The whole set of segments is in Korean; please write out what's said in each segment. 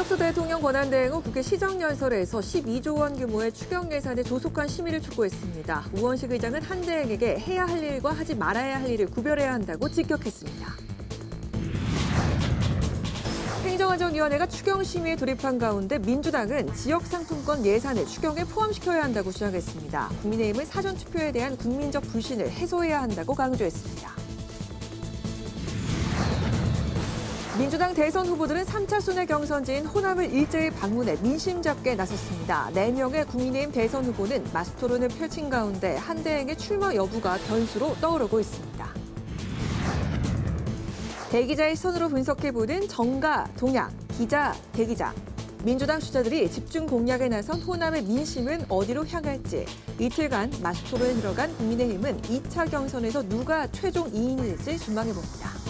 한덕수 대통령 권한대행 후 국회 시정연설에서 12조 원 규모의 추경 예산에 조속한 심의를 촉구했습니다. 우원식 의장은 한대행에게 해야 할 일과 하지 말아야 할 일을 구별해야 한다고 직격했습니다. 행정안전위원회가 추경 심의에 돌입한 가운데 민주당은 지역상품권 예산을 추경에 포함시켜야 한다고 주장했습니다. 국민의힘은 사전투표에 대한 국민적 불신을 해소해야 한다고 강조했습니다. 민주당 대선 후보들은 3차 순회 경선지인 호남을 일제히 방문해 민심 잡기에 나섰습니다. 4명의 국민의힘 대선 후보는 마스토론을 펼친 가운데 한대행의 출마 여부가 변수로 떠오르고 있습니다. 대기자의 시선으로 분석해보는 정가, 동향, 기자, 대기자. 민주당 주자들이 집중 공략에 나선 호남의 민심은 어디로 향할지, 이틀간 마스토론에 들어간 국민의힘은 2차 경선에서 누가 최종 2인일지 전망해봅니다.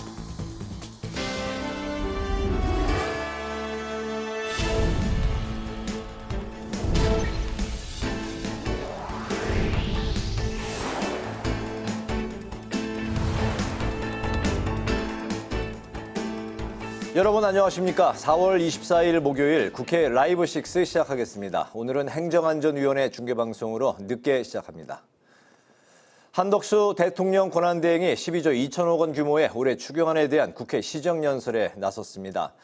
여러분 안녕하십니까. 4월 24일 목요일 국회 라이브 6 시작하겠습니다. 오늘은 행정안전위원회 중계방송으로 늦게 시작합니다. 한덕수 대통령 권한대행이 12조 2천억 원 규모의 올해 추경안에 대한 국회 시정연설에 나섰습니다.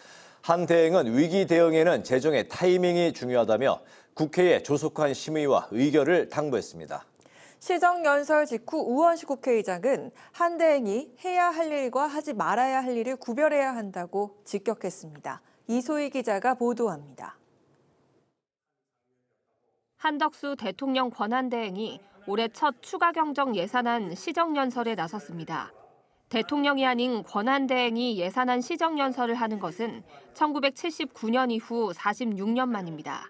한 대행은 위기 대응에는 재정의 타이밍이 중요하다며 국회의 조속한 심의와 의결을 당부했습니다. 시정연설 직후 우원식 국회의장은 한대행이 해야 할 일과 하지 말아야 할 일을 구별해야 한다고 직격했습니다. 이소희 기자가 보도합니다. 한덕수 대통령 권한대행이 올해 첫 추가 경정 예산안 시정연설에 나섰습니다. 대통령이 아닌 권한대행이 예산안 시정연설을 하는 것은 1979년 이후 46년 만입니다.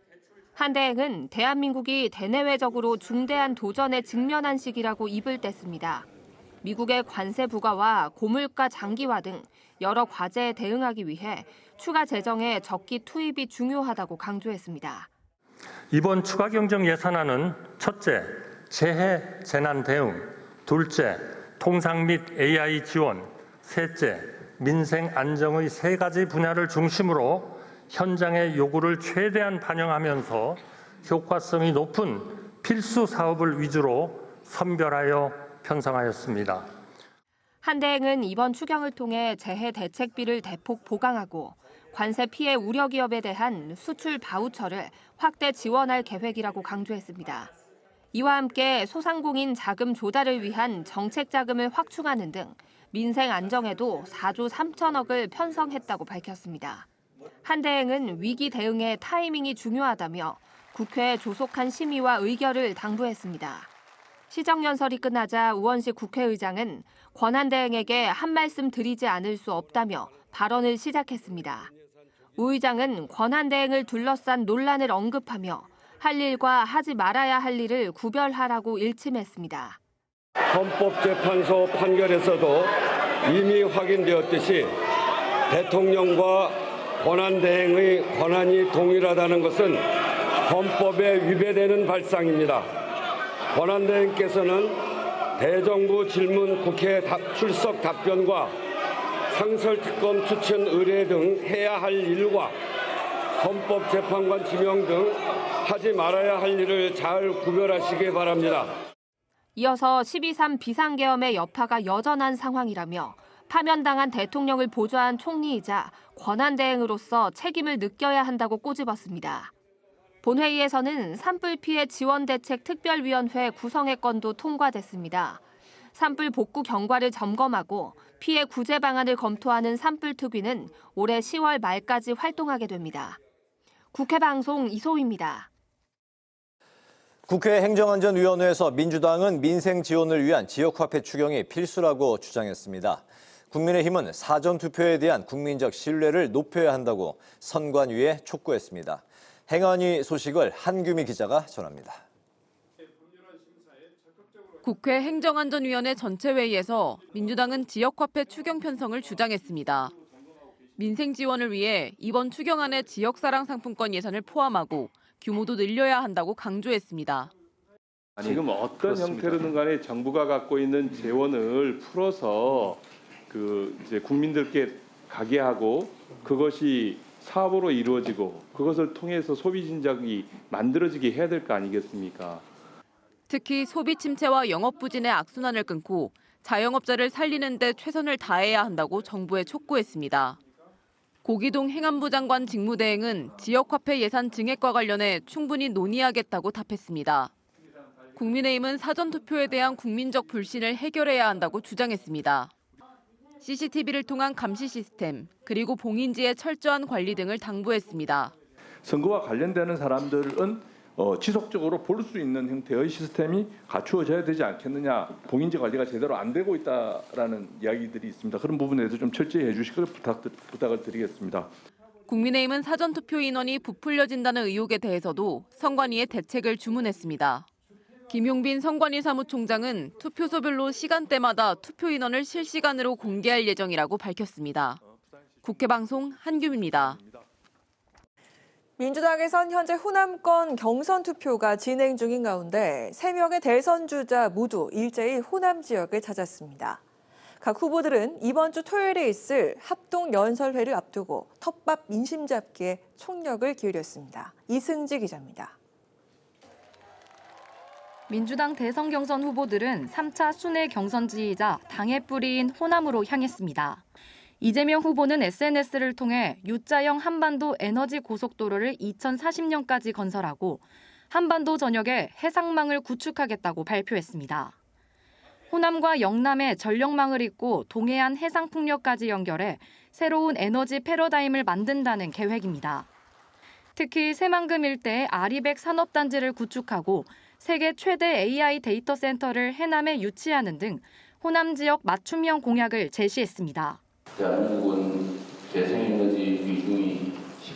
한대행은 대한민국이 대내외적으로 중대한 도전에 직면한 시기라고 입을 뗐습니다. 미국의 관세 부과와 고물가 장기화 등 여러 과제에 대응하기 위해 추가 재정의 적기 투입이 중요하다고 강조했습니다. 이번 추가 경정 예산안은 첫째, 재해 재난 대응, 둘째, 통상 및 AI 지원, 셋째, 민생 안정의 세 가지 분야를 중심으로 현장의 요구를 최대한 반영하면서 효과성이 높은 필수 사업을 위주로 선별하여 편성하였습니다. 한대행은 이번 추경을 통해 재해 대책비를 대폭 보강하고 관세 피해 우려 기업에 대한 수출 바우처를 확대 지원할 계획이라고 강조했습니다. 이와 함께 소상공인 자금 조달을 위한 정책 자금을 확충하는 등 민생 안정에도 4조 3천억을 편성했다고 밝혔습니다. 한대행은 위기 대응의 타이밍이 중요하다며 국회의 조속한 심의와 의결을 당부했습니다. 시정연설이 끝나자 우원식 국회의장은 권한대행에게 한 말씀 드리지 않을 수 없다며 발언을 시작했습니다. 우 의장은 권한대행을 둘러싼 논란을 언급하며 할 일과 하지 말아야 할 일을 구별하라고 일침했습니다. 헌법재판소 판결에서도 이미 확인되었듯이 대통령과 권한대행의 권한이 동일하다는 것은 헌법에 위배되는 발상입니다. 권한대행께서는 대정부 질문 국회 출석 답변과 상설특검 추천 의뢰 등 해야 할 일과 헌법재판관 지명 등 하지 말아야 할 일을 잘 구별하시기 바랍니다. 이어서 12.3 비상계엄의 여파가 여전한 상황이라며 파면당한 대통령을 보좌한 총리이자 권한대행으로서 책임을 느껴야 한다고 꼬집었습니다. 본회의에서는 산불 피해 지원대책 특별위원회 구성의 건도 통과됐습니다. 산불 복구 경과를 점검하고 피해 구제 방안을 검토하는 산불특위는 올해 10월 말까지 활동하게 됩니다. 국회 방송 이소희입니다. 국회 행정안전위원회에서 민주당은 민생 지원을 위한 지역화폐 추경이 필수라고 주장했습니다. 국민의힘은 사전투표에 대한 국민적 신뢰를 높여야 한다고 선관위에 촉구했습니다. 행안위 소식을 한규미 기자가 전합니다. 국회 행정안전위원회 전체회의에서 민주당은 지역화폐 추경 편성을 주장했습니다. 민생 지원을 위해 이번 추경안에 지역사랑 상품권 예산을 포함하고 규모도 늘려야 한다고 강조했습니다. 지금 어떤 형태로든 간에 정부가 갖고 있는 재원을 풀어서 이제 국민들께 가게 하고 그것이 사업으로 이루어지고 그것을 통해서 소비 진작이 만들어지게 해야 될 거 아니겠습니까? 특히 소비 침체와 영업 부진의 악순환을 끊고 자영업자를 살리는 데 최선을 다해야 한다고 정부에 촉구했습니다. 고기동 행안부 장관 직무대행은 지역화폐 예산 증액과 관련해 충분히 논의하겠다고 답했습니다. 국민의힘은 사전투표에 대한 국민적 불신을 해결해야 한다고 주장했습니다. CCTV를 통한 감시 시스템, 그리고 봉인지의 철저한 관리 등을 당부했습니다. 선거와 관련되는 사람들은 지속적으로 볼 수 있는 형태의 시스템이 갖추어져야 되지 않겠느냐. 봉인지 관리가 제대로 안 되고 있다라는 이야기들이 있습니다. 그런 부분에 대해서 좀 철저히 해주시길 부탁을 드리겠습니다. 국민의힘은 사전투표 인원이 부풀려진다는 의혹에 대해서도 선관위에 대책을 주문했습니다. 김용빈 선관위 사무총장은 투표소별로 시간대마다 투표 인원을 실시간으로 공개할 예정이라고 밝혔습니다. 국회방송 한규미입니다. 민주당에선 현재 호남권 경선 투표가 진행 중인 가운데 3명의 대선 주자 모두 일제히 호남 지역을 찾았습니다. 각 후보들은 이번 주 토요일에 있을 합동 연설회를 앞두고 텃밭 민심 잡기에 총력을 기울였습니다. 이승지 기자입니다. 민주당 대선 경선 후보들은 3차 순회 경선지이자 당의 뿌리인 호남으로 향했습니다. 이재명 후보는 SNS를 통해 U자형 한반도 에너지 고속도로를 2040년까지 건설하고 한반도 전역에 해상망을 구축하겠다고 발표했습니다. 호남과 영남에 전력망을 잇고 동해안 해상풍력까지 연결해 새로운 에너지 패러다임을 만든다는 계획입니다. 특히 새만금 일대에 아리백 산업단지를 구축하고 세계 최대 AI 데이터 센터를 해남에 유치하는 등 호남 지역 맞춤형 공약을 제시했습니다. 대한민국은 재생에너지 비중이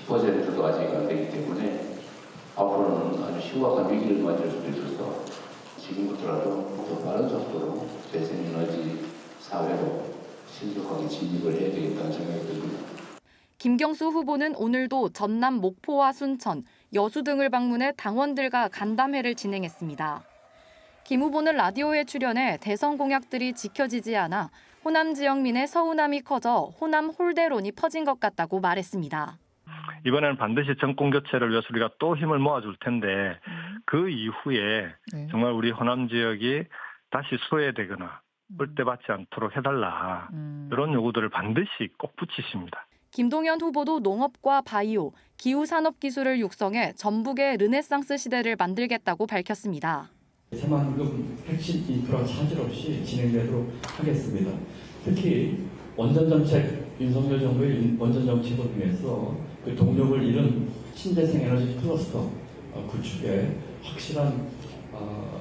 10%도 아직 안 되기 때문에 앞으로는 아주 심각한 위기를 맞을 수도 있어서 지금부터라도 더 빠른 속도로 재생에너지 사회로 신속하게 진입을 해야 되겠다는 생각이 듭니다. 김경수 후보는 오늘도 전남 목포와 순천, 여수 등을 방문해 당원들과 간담회를 진행했습니다. 김 후보는 라디오에 출연해 대선 공약들이 지켜지지 않아 호남 지역민의 서운함이 커져 호남 홀대론이 퍼진 것 같다고 말했습니다. 이번에는 반드시 정권 교체를 위해서 우리가 또 힘을 모아줄 텐데 그 이후에 정말 우리 호남 지역이 다시 소외되거나 홀대받지 않도록 해달라. 이런 요구들을 반드시 꼭 붙이십니다. 김동연 후보도 농업과 바이오, 기후산업 기술을 육성해 전북의 르네상스 시대를 만들겠다고 밝혔습니다. 새만금 핵심 인프라 차질 없이 진행되도록 하겠습니다. 특히 원전정책, 윤석열 정부의 원전정책을 위해서 그 동력을 잃은 신재생 에너지 클러스터 구축에 확실한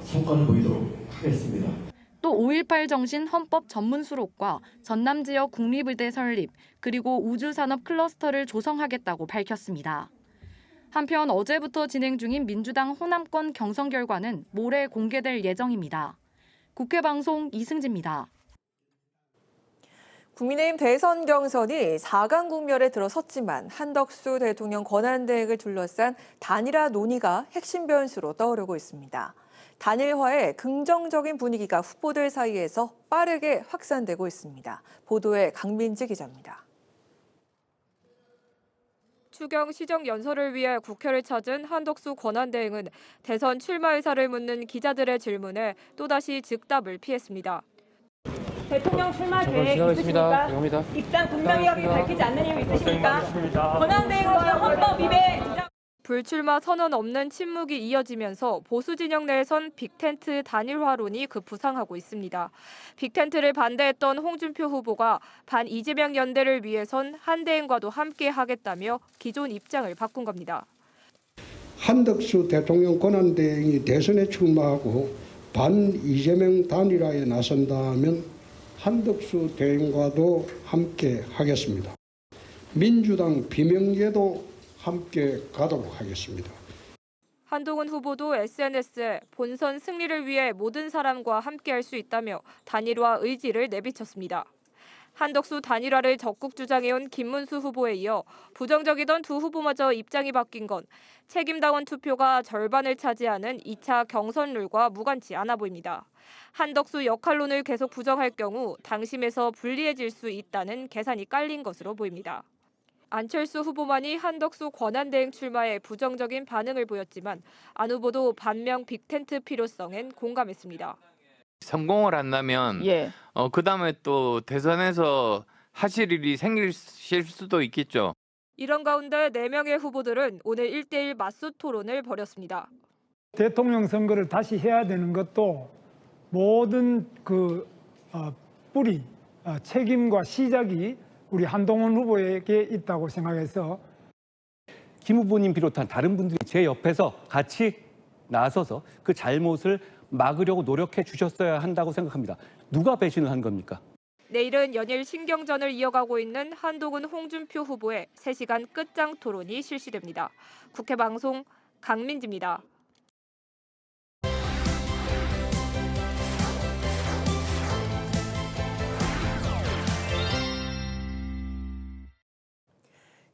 성과를 보이도록 하겠습니다. 또 5.18 정신 헌법 전문 수록과 전남 지역 국립의대 설립, 그리고 우주산업 클러스터를 조성하겠다고 밝혔습니다. 한편 어제부터 진행 중인 민주당 호남권 경선 결과는 모레 공개될 예정입니다. 국회방송 이승지입니다. 국민의힘 대선 경선이 4강 국면에 들어섰지만 한덕수 대통령 권한대행을 둘러싼 단일화 논의가 핵심 변수로 떠오르고 있습니다. 단일화의 긍정적인 분위기가 후보들 사이에서 빠르게 확산되고 있습니다. 보도에 강민지 기자입니다. 추경 시정 연설을 위해 국회를 찾은 한덕수 권한대행은 대선 출마 의사를 묻는 기자들의 질문에 또다시 즉답을 피했습니다. 대통령 출마 계획 있으십니까? 입장 분명히 밝히지 않는 이유 있으십니까? 권한대행과 헌법 위배 주장. 불출마 선언 없는 침묵이 이어지면서 보수 진영 내에선 빅텐트 단일화론이 급부상하고 있습니다. 빅텐트를 반대했던 홍준표 후보가 반 이재명 연대를 위해선 한대행과도 함께 하겠다며 기존 입장을 바꾼 겁니다. 한덕수 대통령 권한대행이 대선에 출마하고 반 이재명 단일화에 나선다면 한덕수 대행과도 함께 하겠습니다. 민주당 비명계도 함께 가도록 하겠습니다. 한동훈 후보도 SNS에 본선 승리를 위해 모든 사람과 함께할 수 있다며 단일화 의지를 내비쳤습니다. 한덕수 단일화를 적극 주장해온 김문수 후보에 이어 부정적이던 두 후보마저 입장이 바뀐 건 책임당원 투표가 절반을 차지하는 2차 경선 룰과 무관치 않아 보입니다. 한덕수 역할론을 계속 부정할 경우 당심에서 불리해질 수 있다는 계산이 깔린 것으로 보입니다. 안철수 후보만이 한덕수 권한대행 출마에 부정적인 반응을 보였지만 안 후보도 반명 빅텐트 필요성엔 공감했습니다. 성공을 한다면 그다음에 또 대선에서 하실 일이 생길 수도 있겠죠. 이런 가운데 4명의 후보들은 오늘 1대1 맞수 토론을 벌였습니다. 대통령 선거를 다시 해야 되는 것도 모든 뿌리, 책임과 시작이 우리 한동훈 후보에게 있다고 생각해서 김 후보님 비롯한 다른 분들이 제 옆에서 같이 나서서 그 잘못을 막으려고 노력해 주셨어야 한다고 생각합니다. 누가 배신을 한 겁니까? 내일은 연일 신경전을 이어가고 있는 한동훈 홍준표 후보의 3시간 끝장 토론이 실시됩니다. 국회 방송 강민지입니다.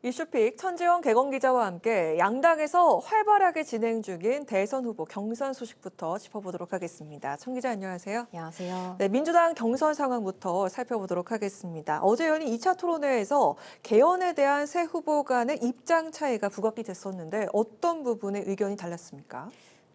이슈픽 천지영 개건 기자와 함께 양당에서 활발하게 진행 중인 대선 후보 경선 소식부터 짚어보도록 하겠습니다. 천 기자 안녕하세요. 안녕하세요. 네, 민주당 경선 상황부터 살펴보도록 하겠습니다. 어제 열린 2차 토론회에서 개헌에 대한 새 후보 간의 입장 차이가 부각이 됐었는데 어떤 부분에 의견이 달랐습니까?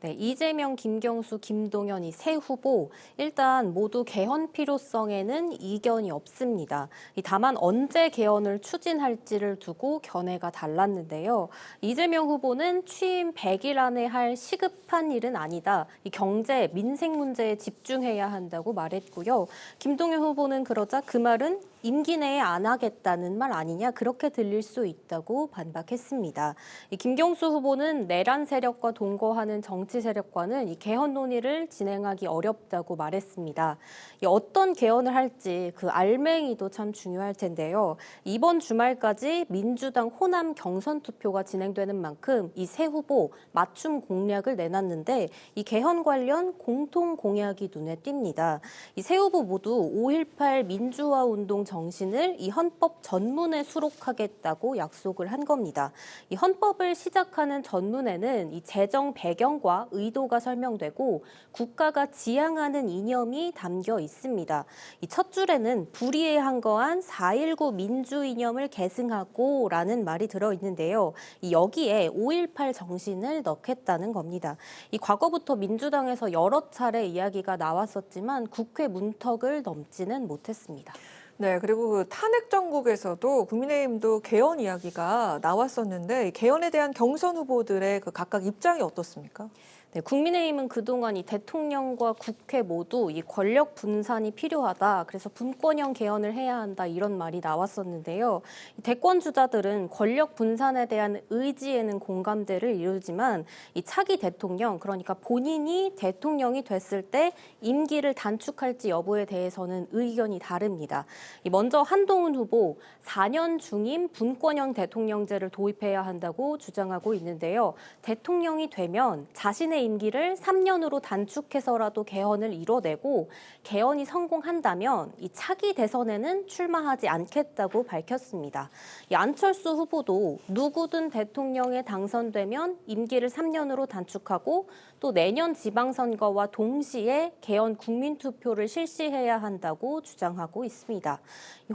네, 이재명, 김경수, 김동연 이 세 후보 일단 모두 개헌 필요성에는 이견이 없습니다. 다만 언제 개헌을 추진할지를 두고 견해가 달랐는데요. 이재명 후보는 취임 100일 안에 할 시급한 일은 아니다. 이 경제, 민생 문제에 집중해야 한다고 말했고요. 김동연 후보는 그러자 그 말은 임기 내에 안 하겠다는 말 아니냐 그렇게 들릴 수 있다고 반박했습니다. 이 김경수 후보는 내란 세력과 동거하는 정치 세력과는 이 개헌 논의를 진행하기 어렵다고 말했습니다. 이 어떤 개헌을 할지 그 알맹이도 참 중요할 텐데요. 이번 주말까지 민주당 호남 경선 투표가 진행되는 만큼 이 세 후보 맞춤 공약을 내놨는데 이 개헌 관련 공통 공약이 눈에 띕니다. 이 세 후보 모두 5.18 민주화 운동 정신을 이 헌법 전문에 수록하겠다고 약속을 한 겁니다. 이 헌법을 시작하는 전문에는 이 제정 배경과 의도가 설명되고 국가가 지향하는 이념이 담겨 있습니다. 이 첫 줄에는 불의에 한거한 4.19 민주 이념을 계승하고라는 말이 들어 있는데요. 이 여기에 5.18 정신을 넣겠다는 겁니다. 이 과거부터 민주당에서 여러 차례 이야기가 나왔었지만 국회 문턱을 넘지는 못했습니다. 네, 그리고 그 탄핵 정국에서도 국민의힘도 개헌 이야기가 나왔었는데 개헌에 대한 경선 후보들의 그 각각 입장이 어떻습니까? 네, 국민의힘은 그동안 이 대통령과 국회 모두 이 권력 분산이 필요하다. 그래서 분권형 개헌을 해야 한다. 이런 말이 나왔었는데요. 이 대권 주자들은 권력 분산에 대한 의지에는 공감대를 이루지만 이 차기 대통령, 그러니까 본인이 대통령이 됐을 때 임기를 단축할지 여부에 대해서는 의견이 다릅니다. 먼저 한동훈 후보 4년 중임 분권형 대통령제를 도입해야 한다고 주장하고 있는데요. 대통령이 되면 자신의 임기를 3년으로 단축해서라도 개헌을 이뤄내고 개헌이 성공한다면 이 차기 대선에는 출마하지 않겠다고 밝혔습니다. 이 안철수 후보도 누구든 대통령에 당선되면 임기를 3년으로 단축하고 또 내년 지방선거와 동시에 개헌 국민투표를 실시해야 한다고 주장하고 있습니다.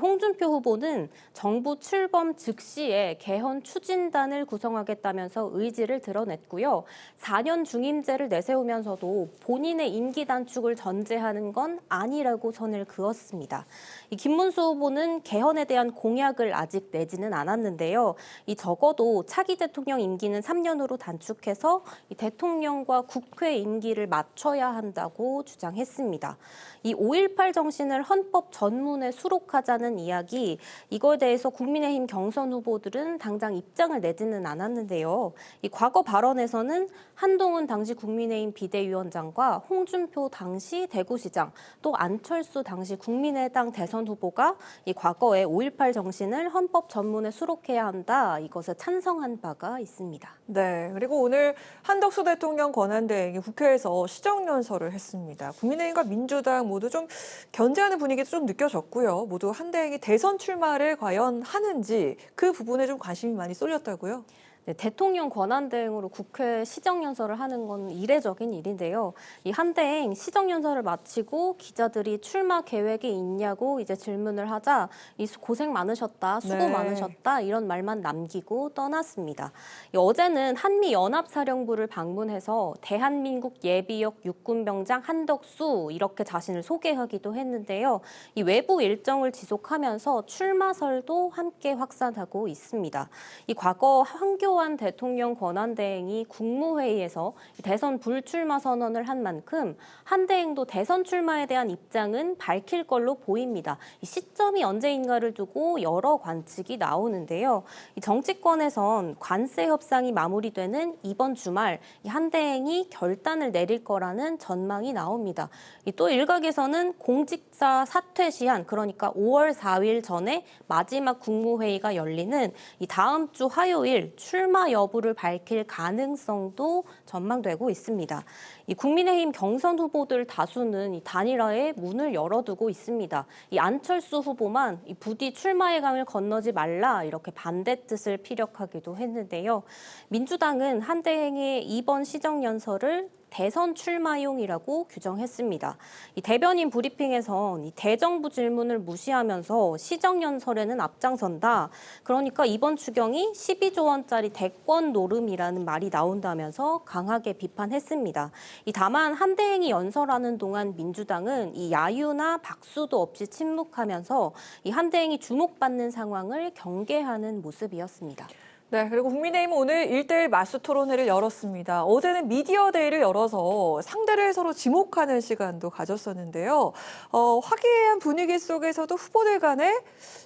홍준표 후보는 정부 출범 즉시에 개헌 추진단을 구성하겠다면서 의지를 드러냈고요. 4년 중임제를 내세우면서도 본인의 임기 단축을 전제하는 건 아니라고 선을 그었습니다. 이 김문수 후보는 개헌에 대한 공약을 아직 내지는 않았는데요. 이 적어도 차기 대통령 임기는 3년으로 단축해서 이 대통령과 국회 임기를 맞춰야 한다고 주장했습니다. 이 5.18 정신을 헌법 전문에 수록하자는 이야기, 이거에 대해서 국민의힘 경선 후보들은 당장 입장을 내지는 않았는데요. 이 과거 발언에서는 한동훈 당시 국민의힘 비대위원장과 홍준표 당시 대구시장, 또 안철수 당시 국민의당 대선 후보가 이 과거에 5.18 정신을 헌법 전문에 수록해야 한다, 이것에 찬성한 바가 있습니다. 네, 그리고 오늘 한덕수 대통령 권한대행이 국회에서 시정연설을 했습니다. 국민의힘과 민주당 모두 좀 견제하는 분위기도 좀 느껴졌고요. 모두 한 대행이 대선 출마를 과연 하는지 그 부분에 좀 관심이 많이 쏠렸다고요? 네, 대통령 권한대행으로 국회 시정연설을 하는 건 이례적인 일인데요. 이 한대행 시정연설을 마치고 기자들이 출마 계획이 있냐고 이제 질문을 하자 고생 많으셨다, 수고 많으셨다 이런 말만 남기고 떠났습니다. 어제는 한미연합사령부를 방문해서 대한민국 예비역 육군병장 한덕수 이렇게 자신을 소개하기도 했는데요. 이 외부 일정을 지속하면서 출마설도 함께 확산하고 있습니다. 이 과거 황교안 대통령 권한대행이 국무회의에서 대선 불출마 선언을 한 만큼 한대행도 대선 출마에 대한 입장은 밝힐 걸로 보입니다. 이 시점이 언제인가를 두고 여러 관측이 나오는데요. 이 정치권에선 관세 협상이 마무리되는 이번 주말 이 한대행이 결단을 내릴 거라는 전망이 나옵니다. 또 일각에서는 공직자 사퇴 시한 그러니까 5월 4일 전에 마지막 국무회의가 열리는 이 다음 주 화요일 출마 여부를 밝힐 가능성도 전망되고 있습니다. 이 국민의힘 경선 후보들 다수는 이 단일화에 문을 열어두고 있습니다. 이 안철수 후보만 이 부디 출마의 강을 건너지 말라 이렇게 반대 뜻을 피력하기도 했는데요. 민주당은 한대행의 이번 시정연설을 대선 출마용이라고 규정했습니다. 이 대변인 브리핑에선 이 대정부 질문을 무시하면서 시정연설에는 앞장선다. 그러니까 이번 추경이 12조 원짜리 대권 노름이라는 말이 나온다면서 강하게 비판했습니다. 다만 한대행이 연설하는 동안 민주당은 이 야유나 박수도 없이 침묵하면서 이 한대행이 주목받는 상황을 경계하는 모습이었습니다. 네, 그리고 국민의힘은 오늘 1대1 맞수 토론회를 열었습니다. 어제는 미디어데이를 열어서 상대를 서로 지목하는 시간도 가졌었는데요. 화기애애한 분위기 속에서도 후보들 간의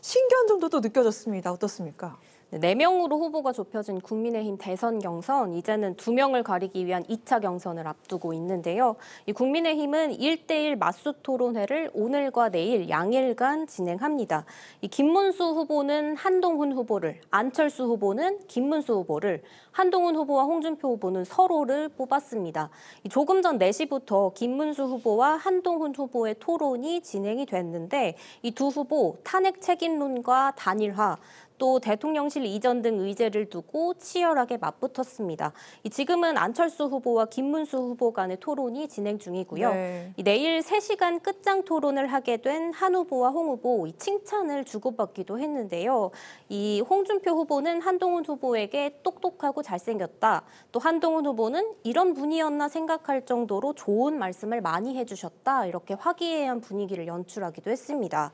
신견 정도도 느껴졌습니다. 어떻습니까? 4명으로 후보가 좁혀진 국민의힘 대선 경선, 이제는 2명을 가리기 위한 2차 경선을 앞두고 있는데요. 이 국민의힘은 1대1 맞수 토론회를 오늘과 내일 양일간 진행합니다. 이 김문수 후보는 한동훈 후보를, 안철수 후보는 김문수 후보를, 한동훈 후보와 홍준표 후보는 서로를 뽑았습니다. 조금 전 4시부터 김문수 후보와 한동훈 후보의 토론이 진행이 됐는데 이 두 후보 탄핵 책임론과 단일화, 또 대통령실 이전 등 의제를 두고 치열하게 맞붙었습니다. 지금은 안철수 후보와 김문수 후보 간의 토론이 진행 중이고요. 네. 내일 3시간 끝장 토론을 하게 된 한 후보와 홍 후보 칭찬을 주고받기도 했는데요. 이 홍준표 후보는 한동훈 후보에게 똑똑하고 잘생겼다. 또 한동훈 후보는 이런 분이었나 생각할 정도로 좋은 말씀을 많이 해주셨다. 이렇게 화기애애한 분위기를 연출하기도 했습니다.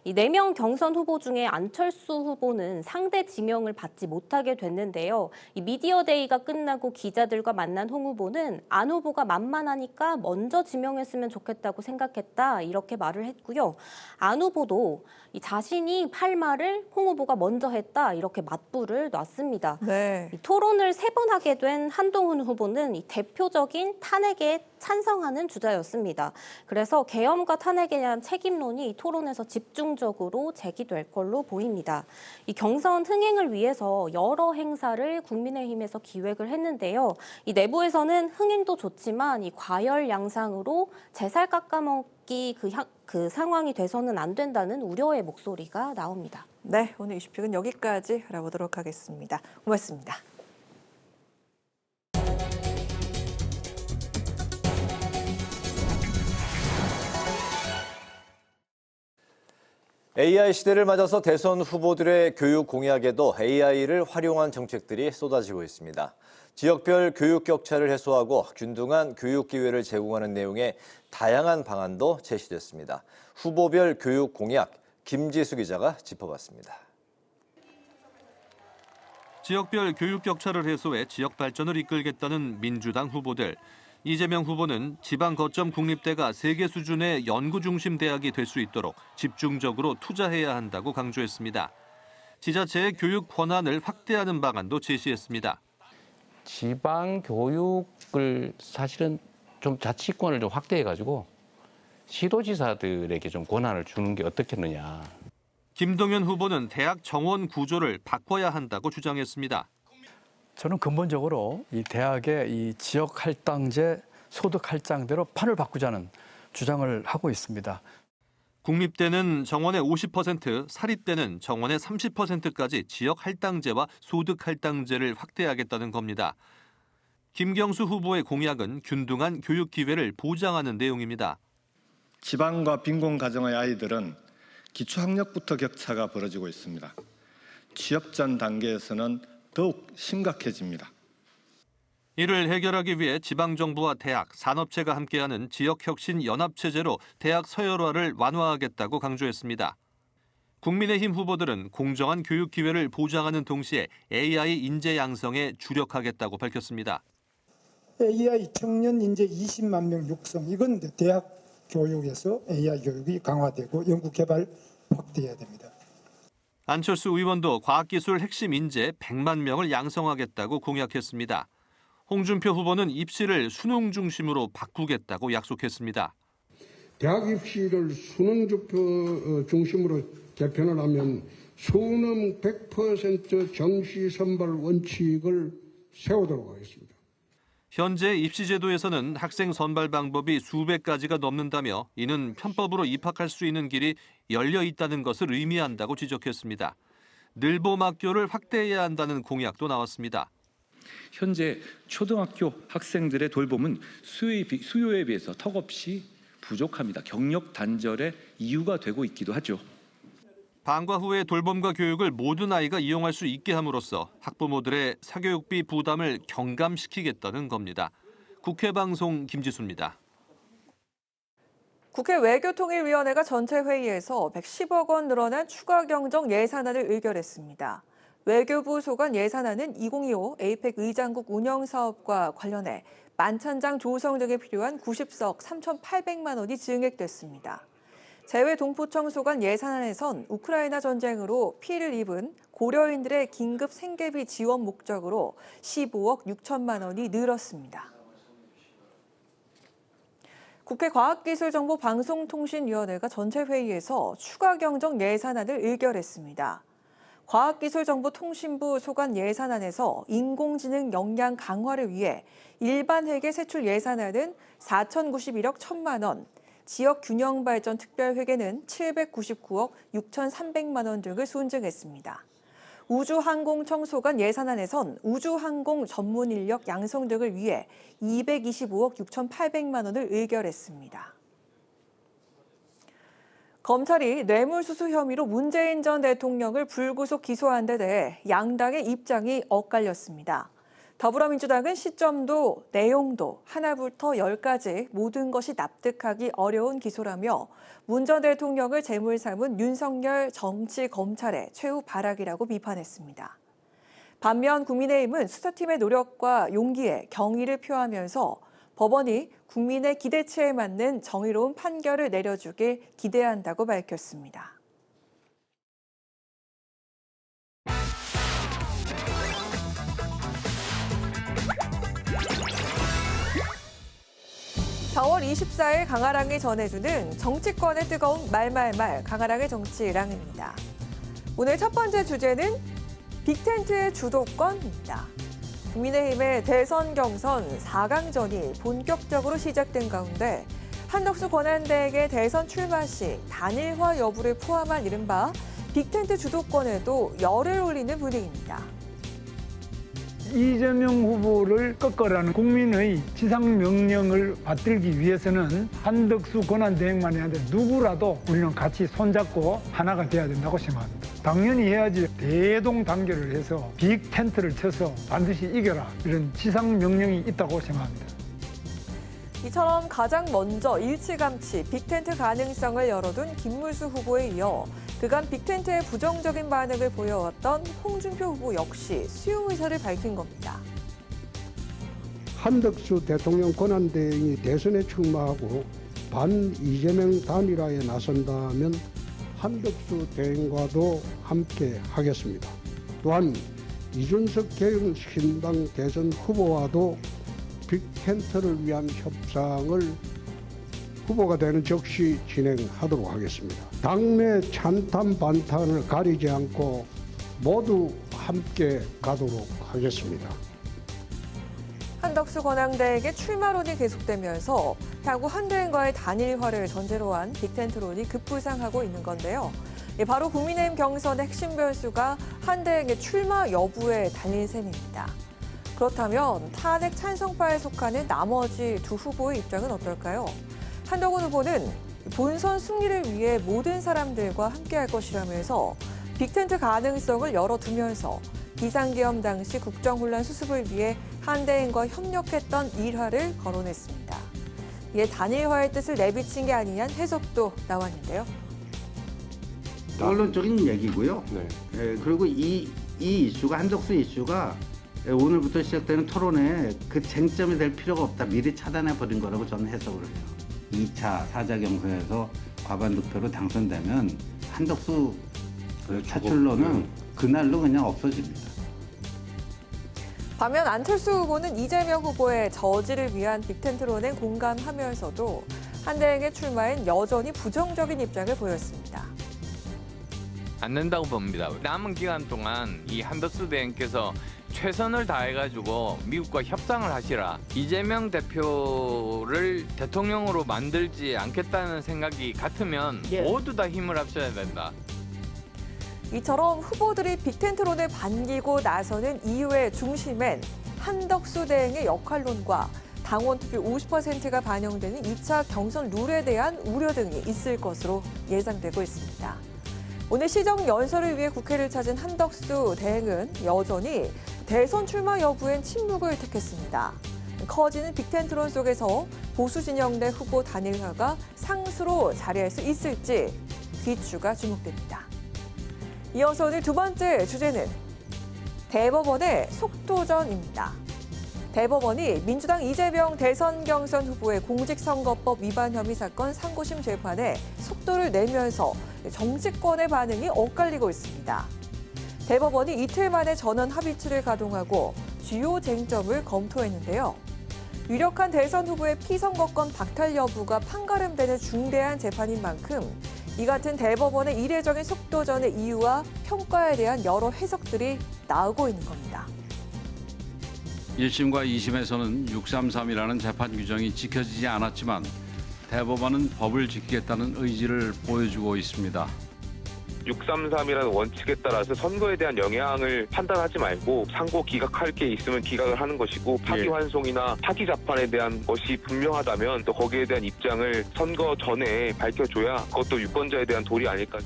이 4명 경선 후보 중에 안철수 후보는 상대 지명을 받지 못하게 됐는데요. 이 미디어데이가 끝나고 기자들과 만난 홍 후보는 안 후보가 만만하니까 먼저 지명했으면 좋겠다고 생각했다. 이렇게 말을 했고요. 안 후보도 이 자신이 할 말을 홍 후보가 먼저 했다. 이렇게 맞불을 놨습니다. 네. 이 토론을 3번 하게 된 한동훈 후보는 이 대표적인 탄핵에 찬성하는 주자였습니다. 그래서 계엄과 탄핵에 대한 책임론이 이 토론에서 집중적으로 제기될 걸로 보입니다. 이 경선 흥행을 위해서 여러 행사를 국민의힘에서 기획을 했는데요. 이 내부에서는 흥행도 좋지만 이 과열 양상으로 제살 깎아먹기 그 상황이 돼서는 안 된다는 우려의 목소리가 나옵니다. 네, 오늘 이슈픽은 여기까지 알아보도록 하겠습니다. 고맙습니다. AI 시대를 맞아서 대선 후보들의 교육 공약에도 AI를 활용한 정책들이 쏟아지고 있습니다. 지역별 교육 격차를 해소하고 균등한 교육 기회를 제공하는 내용의 다양한 방안도 제시됐습니다. 후보별 교육 공약, 김지수 기자가 짚어봤습니다. 지역별 교육 격차를 해소해 지역 발전을 이끌겠다는 민주당 후보들. 이재명 후보는 지방 거점 국립대가 세계 수준의 연구 중심 대학이 될 수 있도록 집중적으로 투자해야 한다고 강조했습니다. 지자체의 교육 권한을 확대하는 방안도 제시했습니다. 지방 교육을 사실은 좀 자치권을 좀 확대해가지고 시도지사들에게 좀 권한을 주는 게 어떻겠느냐. 김동연 후보는 대학 정원 구조를 바꿔야 한다고 주장했습니다. 저는 근본적으로 이 대학의 이 지역 할당제, 소득 할당제로 판을 바꾸자는 주장을 하고 있습니다. 국립대는 정원의 50%, 사립대는 정원의 30%까지 지역 할당제와 소득 할당제를 확대하겠다는 겁니다. 김경수 후보의 공약은 균등한 교육 기회를 보장하는 내용입니다. 지방과 빈곤 가정의 아이들은 기초학력부터 격차가 벌어지고 있습니다. 취업 전 단계에서는 더욱 심각해집니다. 이를 해결하기 위해 지방정부와 대학, 산업체가 함께하는 지역혁신연합체제로 대학 서열화를 완화하겠다고 강조했습니다. 국민의힘 후보들은 공정한 교육 기회를 보장하는 동시에 AI 인재 양성에 주력하겠다고 밝혔습니다. AI 청년 인재 20만 명 육성, 이건 대학 교육에서 AI 교육이 강화되고 연구개발 확대해야 됩니다. 안철수 의원도 과학기술 핵심 인재 100만 명을 양성하겠다고 공약했습니다. 홍준표 후보는 입시를 수능 중심으로 바꾸겠다고 약속했습니다. 대학 입시를 수능 중심으로 개편을 하면 수능 100% 정시 선발 원칙을 세우도록 하겠습니다. 현재 입시제도에서는 학생 선발 방법이 수백 가지가 넘는다며 이는 편법으로 입학할 수 있는 길이 열려 있다는 것을 의미한다고 지적했습니다. 늘보막교를 확대해야 한다는 공약도 나왔습니다. 현재 초등학교 학생들의 돌봄은 수요에 비해서 턱없이 부족합니다. 경력 단절의 이유가 되고 있기도 하죠. 방과 후의 돌봄과 교육을 모든 아이가 이용할 수 있게 함으로써 학부모들의 사교육비 부담을 경감시키겠다는 겁니다. 국회방송 김지수입니다. 국회 외교통일위원회가 전체 회의에서 110억 원 늘어난 추가 경정 예산안을 의결했습니다. 외교부 소관 예산안은 2025 에이펙 의장국 운영사업과 관련해 만찬장 조성 등에 필요한 90석 3,800만 원이 증액됐습니다. 재외동포청 소관 예산안에선 우크라이나 전쟁으로 피해를 입은 고려인들의 긴급 생계비 지원 목적으로 15억 6천만 원이 늘었습니다. 국회 과학기술정보방송통신위원회가 전체 회의에서 추가 경정 예산안을 의결했습니다. 과학기술정보통신부 소관 예산안에서 인공지능 역량 강화를 위해 일반 회계 세출 예산안은 4,091억 1천만 원, 지역균형발전 특별회계는 799억 6,300만 원 등을 순증했습니다. 우주항공청 소관 예산안에선 우주항공 전문 인력 양성 등을 위해 225억 6,800만 원을 의결했습니다. 검찰이 뇌물수수 혐의로 문재인 전 대통령을 불구속 기소한 데 대해 양당의 입장이 엇갈렸습니다. 더불어민주당은 시점도 내용도 하나부터 10까지 모든 것이 납득하기 어려운 기소라며 문 전 대통령을 제물 삼은 윤석열 정치검찰의 최후 발악이라고 비판했습니다. 반면 국민의힘은 수사팀의 노력과 용기에 경의를 표하면서 법원이 국민의 기대치에 맞는 정의로운 판결을 내려주길 기대한다고 밝혔습니다. (4월 24일) 강아랑이 전해주는 정치권의 뜨거운 말말말 강아랑의 정치랑입니다. 오늘 첫 번째 주제는 빅텐트의 주도권입니다. 국민의힘의 대선 경선 4강전이 본격적으로 시작된 가운데 한덕수 권한대행의 대선 출마 시 단일화 여부를 포함한 이른바 빅텐트 주도권에도 열을 올리는 분위기입니다. 이재명 후보를 꺾으라는 국민의 지상명령을 받들기 위해서는 한덕수 권한대행만이 아니라 누구라도 우리는 같이 손잡고 하나가 돼야 된다고 생각합니다. 당연히 해야지. 대동단결을 해서 빅텐트를 쳐서 반드시 이겨라, 이런 지상명령이 있다고 생각합니다. 이처럼 가장 먼저 일찌감치 빅텐트 가능성을 열어둔 김문수 후보에 이어 그간 빅텐트에 부정적인 반응을 보여왔던 홍준표 후보 역시 수용 의사를 밝힌 겁니다. 한덕수 대통령 권한대행이 대선에 출마하고 반 이재명 단일화에 나선다면 한덕수 대행과도 함께 하겠습니다. 또한 이준석 개혁신당 대선 후보와도 빅텐트를 위한 협상을 후보가 되는 즉시 진행하도록 하겠습니다. 당내 찬탄 반탄을 가리지 않고 모두 함께 가도록 하겠습니다. 한덕수 권한대행의 출마론이 계속되면서 향후 한대행과의 단일화를 전제로 한 빅텐트론이 급부상하고 있는 건데요. 바로 국민의힘 경선의 핵심 변수가 한대행의 출마 여부에 달린 셈입니다. 그렇다면 탄핵 찬성파에 속하는 나머지 두 후보의 입장은 어떨까요? 한동훈 후보는 본선 승리를 위해 모든 사람들과 함께할 것이라면서 빅텐트 가능성을 열어두면서 비상계엄 당시 국정혼란 수습을 위해 한대행과 협력했던 일화를 거론했습니다. 이에 단일화의 뜻을 내비친 게 아니냐는 해석도 나왔는데요. 언론적인 얘기고요. 네. 그리고 이 이슈가 한덕수 이슈가 오늘부터 시작되는 토론에 그 쟁점이 될 필요가 없다. 미리 차단해 버린 거라고 저는 해석을 해요. 2차 사자 경선에서 과반 득표로 당선되면 한덕수 차출론은 그날로 그냥 없어집니다. 반면 안철수 후보는 이재명 후보의 저지를 위한 빅텐트론에 공감하면서도 한대행의 출마엔 여전히 부정적인 입장을 보였습니다. 안 된다고 봅니다. 남은 기간 동안 이 한덕수 대행께서 최선을 다해가지고 미국과 협상을 하시라. 이재명 대표를 대통령으로 만들지 않겠다는 생각이 같으면 모두 다 힘을 합쳐야 된다. 이처럼 후보들이 빅텐트론에 반기고 나서는 이유의 중심엔 한덕수 대행의 역할론과 당원 투표 50%가 반영되는 2차 경선 룰에 대한 우려 등이 있을 것으로 예상되고 있습니다. 오늘 시정 연설을 위해 국회를 찾은 한덕수 대행은 여전히 대선 출마 여부엔 침묵을 택했습니다. 커지는 빅텐트론 속에서 보수 진영 내 후보 단일화가 상수로 자리할 수 있을지 귀추가 주목됩니다. 이어서 오늘 두 번째 주제는 대법원의 속도전입니다. 대법원이 민주당 이재명 대선 경선 후보의 공직선거법 위반 혐의 사건 상고심 재판에 속도를 내면서 정치권의 반응이 엇갈리고 있습니다. 대법원이 이틀 만에 전원 합의체를 가동하고 주요 쟁점을 검토했는데요. 유력한 대선 후보의 피선거권 박탈 여부가 판가름되는 중대한 재판인 만큼 이 같은 대법원의 이례적인 속도전의 이유와 평가에 대한 여러 해석들이 나오고 있는 겁니다. 1심과 2심에서는 633이라는 재판 규정이 지켜지지 않았지만 대법원은 법을 지키겠다는 의지를 보여주고 있습니다. 633이라는 원칙에 따라서 선거에 대한 영향을 판단하지 말고 상고 기각할 게 있으면 기각을 하는 것이고 파기환송이나 파기자판에 대한 것이 분명하다면 또 거기에 대한 입장을 선거 전에 밝혀줘야 그것도 유권자에 대한 도리 아닐까.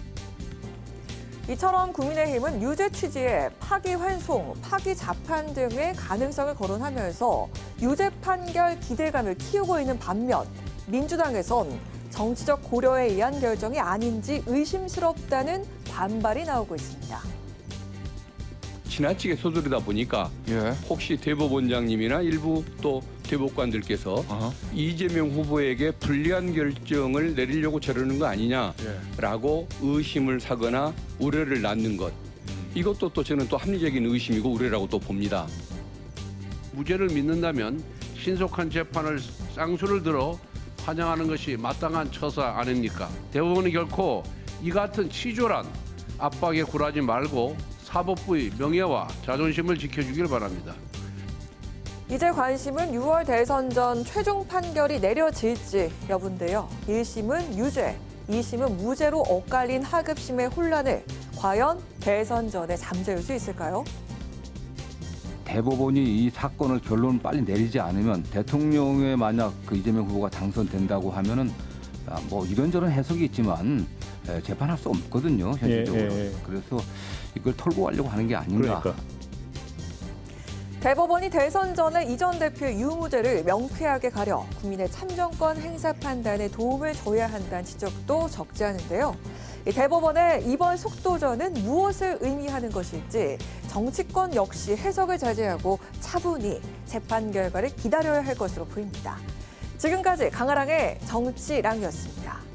이처럼 국민의힘은 유죄 취지의 파기환송, 파기자판 등의 가능성을 거론하면서 유죄 판결 기대감을 키우고 있는 반면 민주당에선 정치적 고려에 의한 결정이 아닌지 의심스럽다는 반발이 나오고 있습니다. 지나치게 서두르다 보니까 혹시 대법원장님이나 일부 또 대법관들께서 이재명 후보에게 불리한 결정을 내리려고 저러는 거 아니냐라고 의심을 사거나 우려를 낳는 것. 이것도 또 저는 또 합리적인 의심이고 우려라고 또 봅니다. 무죄를 믿는다면 신속한 재판을 쌍수를 들어 환영하는 것이 마땅한 처사 아닙니까? 대법원이 결코 이 같은 치졸한 압박에 굴하지 말고 사법부의 명예와 자존심을 지켜주길 바랍니다. 이제 관심은 6월 대선 전 최종 판결이 내려질지 여부인데요. 1심은 유죄, 2심은 무죄로 엇갈린 하급심의 혼란을 과연 대선 전에 잠재울 수 있을까요? 대법원이 이 사건을 결론을 빨리 내리지 않으면 대통령에 만약 그 이재명 후보가 당선된다고 하면은 뭐 이런저런 해석이 있지만 재판할 수 없거든요, 현실적으로. 그래서 이걸 털고 가려고 하는 게 아닌가. 그러니까. 대법원이 대선 전에 이 전 대표의 유무죄를 명쾌하게 가려 국민의 참정권 행사 판단에 도움을 줘야 한다는 지적도 적지 않은데요. 대법원의 이번 속도전은 무엇을 의미하는 것일지 정치권 역시 해석을 자제하고 차분히 재판 결과를 기다려야 할 것으로 보입니다. 지금까지 강아랑의 정치랑이었습니다.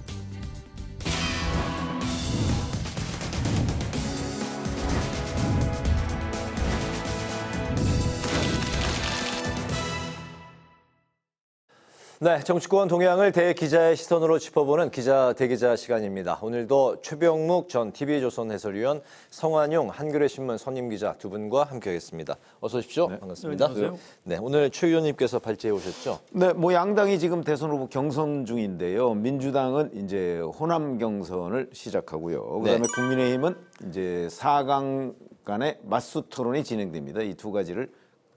네, 정치권 동향을 대기자의 시선으로 짚어보는 기자 대기자 시간입니다. 오늘도 최병묵 전 TV조선 해설위원, 성환용 한겨레 신문 선임 기자 두 분과 함께하겠습니다. 어서 오십시오. 네, 반갑습니다. 안녕하세요. 네, 오늘 최 의원님께서 발제해 오셨죠? 네, 뭐 양당이 지금 대선 후보 경선 중인데요. 민주당은 이제 호남 경선을 시작하고요. 그다음에 국민의힘은 이제 4강 간의 맞수 토론이 진행됩니다. 이 두 가지를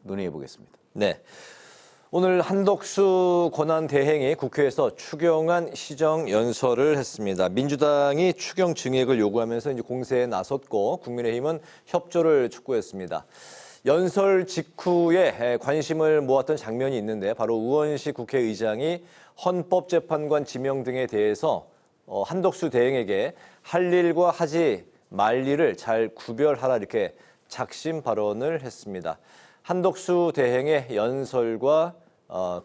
논의해 보겠습니다. 네. 오늘 한덕수 권한대행이 국회에서 추경안 시정연설을 했습니다. 민주당이 추경 증액을 요구하면서 이제 공세에 나섰고 국민의힘은 협조를 촉구했습니다. 연설 직후에 관심을 모았던 장면이 있는데 바로 우원식 국회의장이 헌법재판관 지명 등에 대해서 한덕수 대행에게 할 일과 하지 말 일을 잘 구별하라 이렇게 작심 발언을 했습니다. 한덕수 대행의 연설과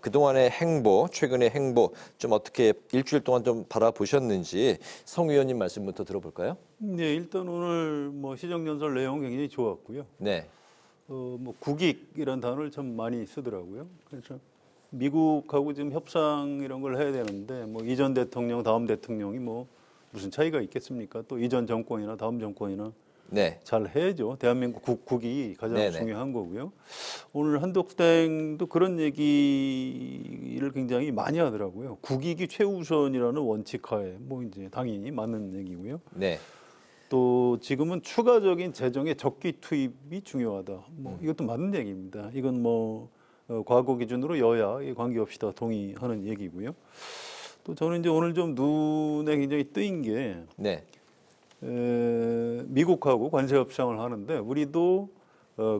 그동안의 행보, 최근의 행보 좀 어떻게 일주일 동안 좀 바라보셨는지 성 의원님 말씀부터 들어볼까요? 네, 일단 오늘 뭐 시정연설 내용 굉장히 좋았고요. 네. 뭐 국익이라는 단어를 참 많이 쓰더라고요. 그래서 미국하고 지금 협상 이런 걸 해야 되는데 뭐 이전 대통령, 다음 대통령이 뭐 무슨 차이가 있겠습니까? 또 이전 정권이나 다음 정권이나 잘 해야죠. 대한민국 국익이 가장 중요한 거고요. 오늘 한덕수 대행도 그런 얘기를 굉장히 많이 하더라고요. 국익이 최우선이라는 원칙하에 뭐 이제 당연히 맞는 얘기고요. 네. 또 지금은 추가적인 재정의 적기 투입이 중요하다. 뭐 이것도 맞는 얘기입니다. 이건 뭐 과거 기준으로 여야 관계없이 다 동의하는 얘기고요. 또 저는 이제 오늘 좀 눈에 굉장히 뜨인 게 미국하고 관세 협상을 하는데 우리도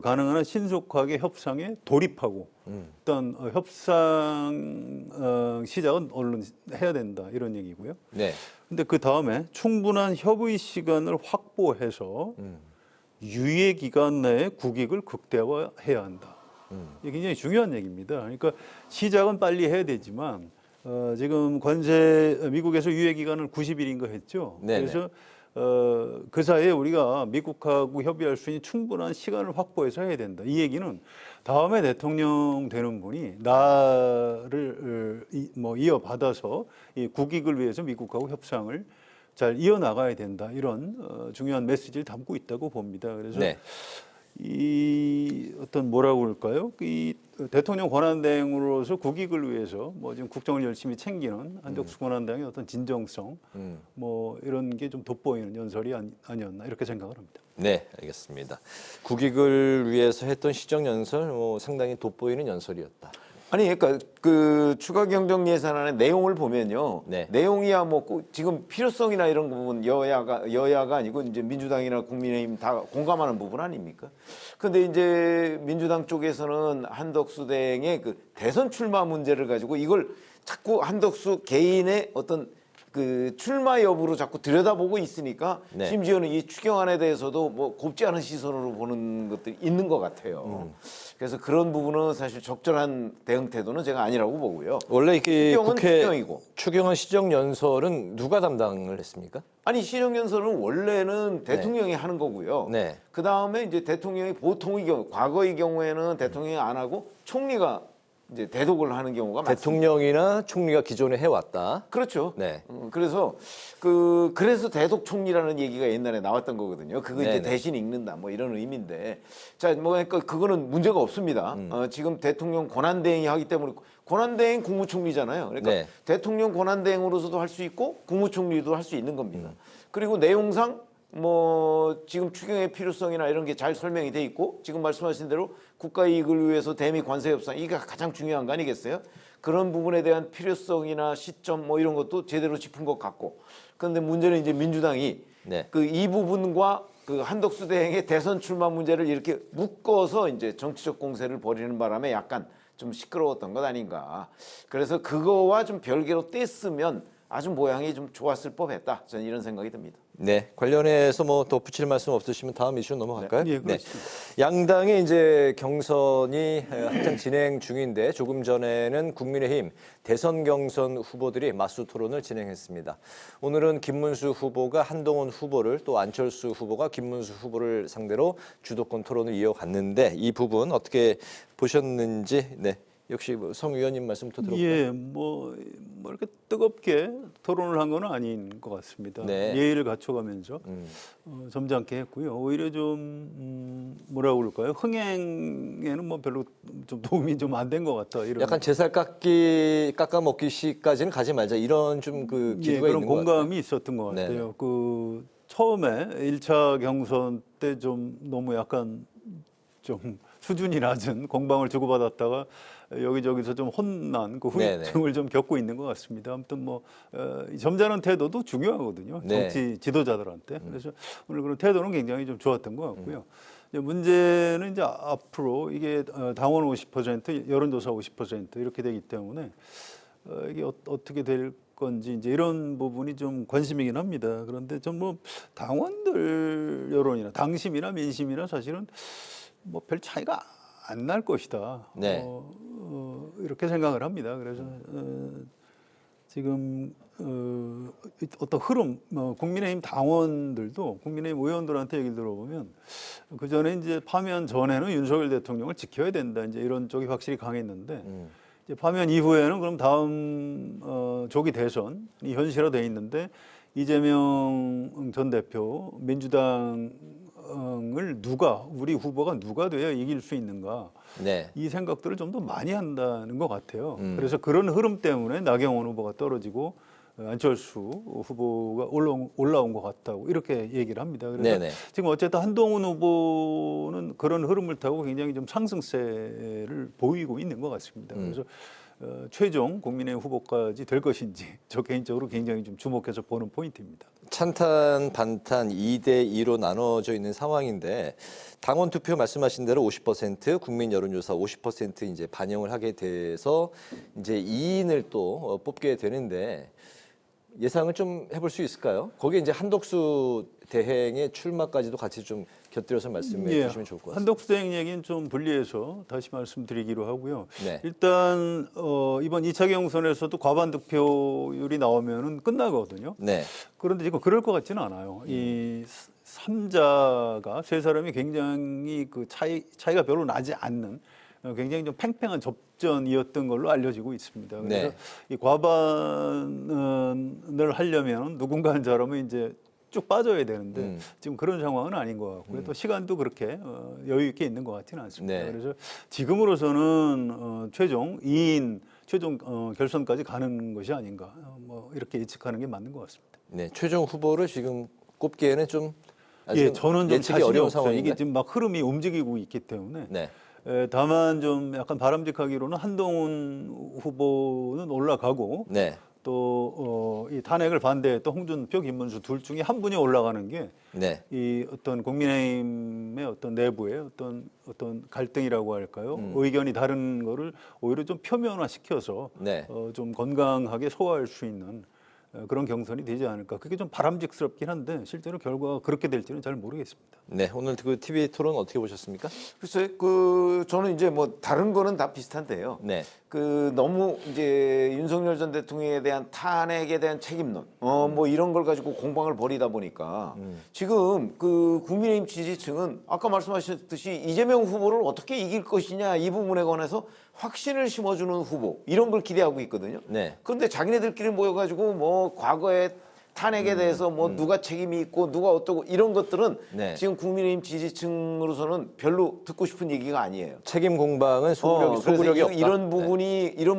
가능한 한 신속하게 협상에 돌입하고 일단 협상 시작은 얼른 해야 된다 이런 얘기고요. 근데 그 다음에 충분한 협의 시간을 확보해서 유예 기간 내에 국익을 극대화해야 한다. 이게 굉장히 중요한 얘기입니다. 그러니까 시작은 빨리 해야 되지만 지금 미국에서 유예 기간을 90일인가 했죠. 그래서 그 사이에 우리가 미국하고 협의할 수 있는 충분한 시간을 확보해서 해야 된다. 이 얘기는 다음에 대통령 되는 분이 나를 이어받아서 이 국익을 위해서 미국하고 협상을 잘 이어나가야 된다. 이런 중요한 메시지를 담고 있다고 봅니다. 그래서 이 어떤 뭐라고 그럴까요? 이 대통령 권한대행으로서 국익을 위해서 뭐 지금 국정을 열심히 챙기는 한덕수 권한대행의 어떤 진정성 뭐 이런 게 좀 돋보이는 연설이 아니었나 이렇게 생각을 합니다. 네, 알겠습니다. 국익을 위해서 했던 시정연설 뭐 상당히 돋보이는 연설이었다. 아니 그러니까 그 추가 경정 예산안의 내용을 보면요. 내용이야 뭐 지금 필요성이나 이런 부분 여야가 아니고 이제 민주당이나 국민의힘 다 공감하는 부분 아닙니까? 근데 이제 민주당 쪽에서는 한덕수 대행의 그 대선 출마 문제를 가지고 이걸 자꾸 한덕수 개인의 어떤 그 출마 여부로 자꾸 들여다보고 있으니까 심지어는 이 추경안에 대해서도 뭐 곱지 않은 시선으로 보는 것들이 있는 것 같아요. 그래서 그런 부분은 사실 적절한 대응 태도는 제가 아니라고 보고요. 원래 이게 국회 추경이고. 추경안 시정연설은 누가 담당을 했습니까? 아니 시정연설은 원래는 대통령이 하는 거고요. 그 다음에 이제 대통령이 보통의 경우, 과거의 경우에는 대통령이 안 하고 총리가 이제 대독을 하는 경우가 많습니다. 대통령이나 총리가 기존에 해왔다. 그렇죠. 그래서 그래서 대독 총리라는 얘기가 옛날에 나왔던 거거든요. 그거 이제 대신 읽는다 뭐 이런 의미인데, 자 뭐 그러니까 그거는 문제가 없습니다. 지금 대통령 권한대행이 하기 때문에 권한대행 국무총리잖아요. 그러니까 대통령 권한대행으로서도 할 수 있고 국무총리도 할 수 있는 겁니다. 그리고 내용상 뭐 지금 추경의 필요성이나 이런 게 잘 설명이 돼 있고 지금 말씀하신 대로 국가 이익을 위해서 대미 관세 협상 이게 가장 중요한 거 아니겠어요? 그런 부분에 대한 필요성이나 시점 뭐 이런 것도 제대로 짚은 것 같고, 그런데 문제는 이제 민주당이 그 이 부분과 그 한덕수 대행의 대선 출마 문제를 이렇게 묶어서 이제 정치적 공세를 벌이는 바람에 약간 좀 시끄러웠던 것 아닌가. 그래서 그거와 좀 별개로 뗐으면 아주 모양이 좀 좋았을 법했다. 저는 이런 생각이 듭니다. 네, 관련해서 뭐 덧붙일 말씀 없으시면 다음 이슈 넘어갈까요? 네. 양당의 이제 경선이 한창 진행 중인데 조금 전에는 국민의힘 대선 경선 후보들이 맞수 토론을 진행했습니다. 오늘은 김문수 후보가 한동훈 후보를, 또 안철수 후보가 김문수 후보를 상대로 주도권 토론을 이어갔는데 이 부분 어떻게 보셨는지 역시 성 의원님 말씀부터 들어볼까요? 예, 뭐 이렇게 뜨겁게 토론을 한 건 아닌 것 같습니다. 네. 예의를 갖춰가면서 점잖게 했고요. 오히려 좀 뭐라고 그럴까요? 흥행에는 뭐 별로 좀 도움이 좀 안 된 것 같다. 이런. 약간 제살 깎아 먹기시까지는 가지 말자 이런 좀 그 기류가 그런 있는 것 같아요. 공감이 있었던 것 같아요. 네네. 그 처음에 1차 경선 때 좀 너무 약간 좀 수준이 낮은 공방을 주고받았다가 여기저기서 좀 혼난 그 후유증을 좀 겪고 있는 것 같습니다. 아무튼 뭐 점잖은 태도도 중요하거든요. 네. 정치 지도자들한테. 그래서 오늘 그런 태도는 굉장히 좀 좋았던 것 같고요. 이제 문제는 이제 앞으로 이게 당원 50%, 여론조사 50% 이렇게 되기 때문에 이게 어떻게 될 건지 이제 이런 부분이 좀 관심이긴 합니다. 그런데 좀 뭐 당원들 여론이나 당심이나 민심이나 사실은 뭐 별 차이가 안 날 것이다. 네. 이렇게 생각을 합니다. 그래서 지금 어떤 흐름, 국민의힘 당원들도 국민의힘 의원들한테 얘기를 들어보면 그 전에 이제 파면 전에는 윤석열 대통령을 지켜야 된다. 이제 이런 쪽이 확실히 강했는데 이제 파면 이후에는 그럼 다음 조기 대선이 현실화돼 있는데 이재명 전 대표 민주당 을 우리 후보가 누가 돼야 이길 수 있는가 네. 이 생각들을 좀 더 많이 한다는 것 같아요. 그래서 그런 흐름 때문에 나경원 후보가 떨어지고 안철수 후보가 올라온 것 같다고 이렇게 얘기를 합니다. 그래서 네네. 지금 어쨌든 한동훈 후보는 그런 흐름을 타고 굉장히 좀 상승세를 보이고 있는 것 같습니다. 그래서 최종 국민의힘 후보까지 될 것인지 저 개인적으로 굉장히 좀 주목해서 보는 포인트입니다. 찬탄, 반탄 2대2로 나눠져 있는 상황인데 당원 투표 말씀하신 대로 50%, 국민 여론조사 50% 이제 반영을 하게 돼서 이제 2인을 또 뽑게 되는데 예상을 좀 해볼 수 있을까요? 거기에 이제 한덕수 대행의 출마까지도 같이 좀 곁들여서 말씀해 주시면 좋을 것 같습니다. 한덕수 대행 얘기는 좀 분리해서 다시 말씀드리기로 하고요. 네. 일단 이번 2차 경선에서도 과반 득표율이 나오면은 끝나거든요. 네. 그런데 지금 그럴 것 같지는 않아요. 이 3자가 세 사람이 굉장히 그 차이가 별로 나지 않는 굉장히 좀 팽팽한 접전이었던 걸로 알려지고 있습니다. 그래서 네. 이 과반을 하려면 누군가 한 사람은 이제 쭉 빠져야 되는데 지금 그런 상황은 아닌 것 같고요. 또 시간도 그렇게 여유 있게 있는 것 같지는 않습니다. 네. 그래서 지금으로서는 최종 2인 최종 결선까지 가는 것이 아닌가 뭐 이렇게 예측하는 게 맞는 것 같습니다. 네, 최종 후보를 지금 꼽기에는 좀 저는 좀 예측이 자신이 어려운 없어요. 상황인가요? 이게 지금 막 흐름이 움직이고 있기 때문에. 네. 다만 좀 약간 바람직하기로는 한동훈 후보는 올라가고 네. 또 이 탄핵을 반대했던 홍준표, 김문수 둘 중에 한 분이 올라가는 게 이 어떤 국민의힘의 어떤 내부의 어떤 갈등이라고 할까요? 의견이 다른 거를 오히려 좀 표면화시켜서 좀 건강하게 소화할 수 있는 그런 경선이 되지 않을까. 그게 좀 바람직스럽긴 한데 실제로 결과가 그렇게 될지는 잘 모르겠습니다. 네, 오늘 그 TV 토론 어떻게 보셨습니까? 글쎄, 저는 이제 뭐 다른 거는 다 비슷한데요. 네. 너무 이제 윤석열 전 대통령에 대한 탄핵에 대한 책임론, 뭐 이런 걸 가지고 공방을 벌이다 보니까 지금 그 국민의힘 지지층은 아까 말씀하셨듯이 이재명 후보를 어떻게 이길 것이냐 이 부분에 관해서 확신을 심어주는 후보 이런 걸 기대하고 있거든요. 네. 그런데 자기네들끼리 모여가지고 뭐 과거에 탄핵에 대해서 뭐 누가 책임이 있고 누가 어떠고 이런 것들은 지금 국민의힘 지지층으로서는 별로 듣고 싶은 얘기가 아니에요. 책임 공방은 소구력이 없다. 이런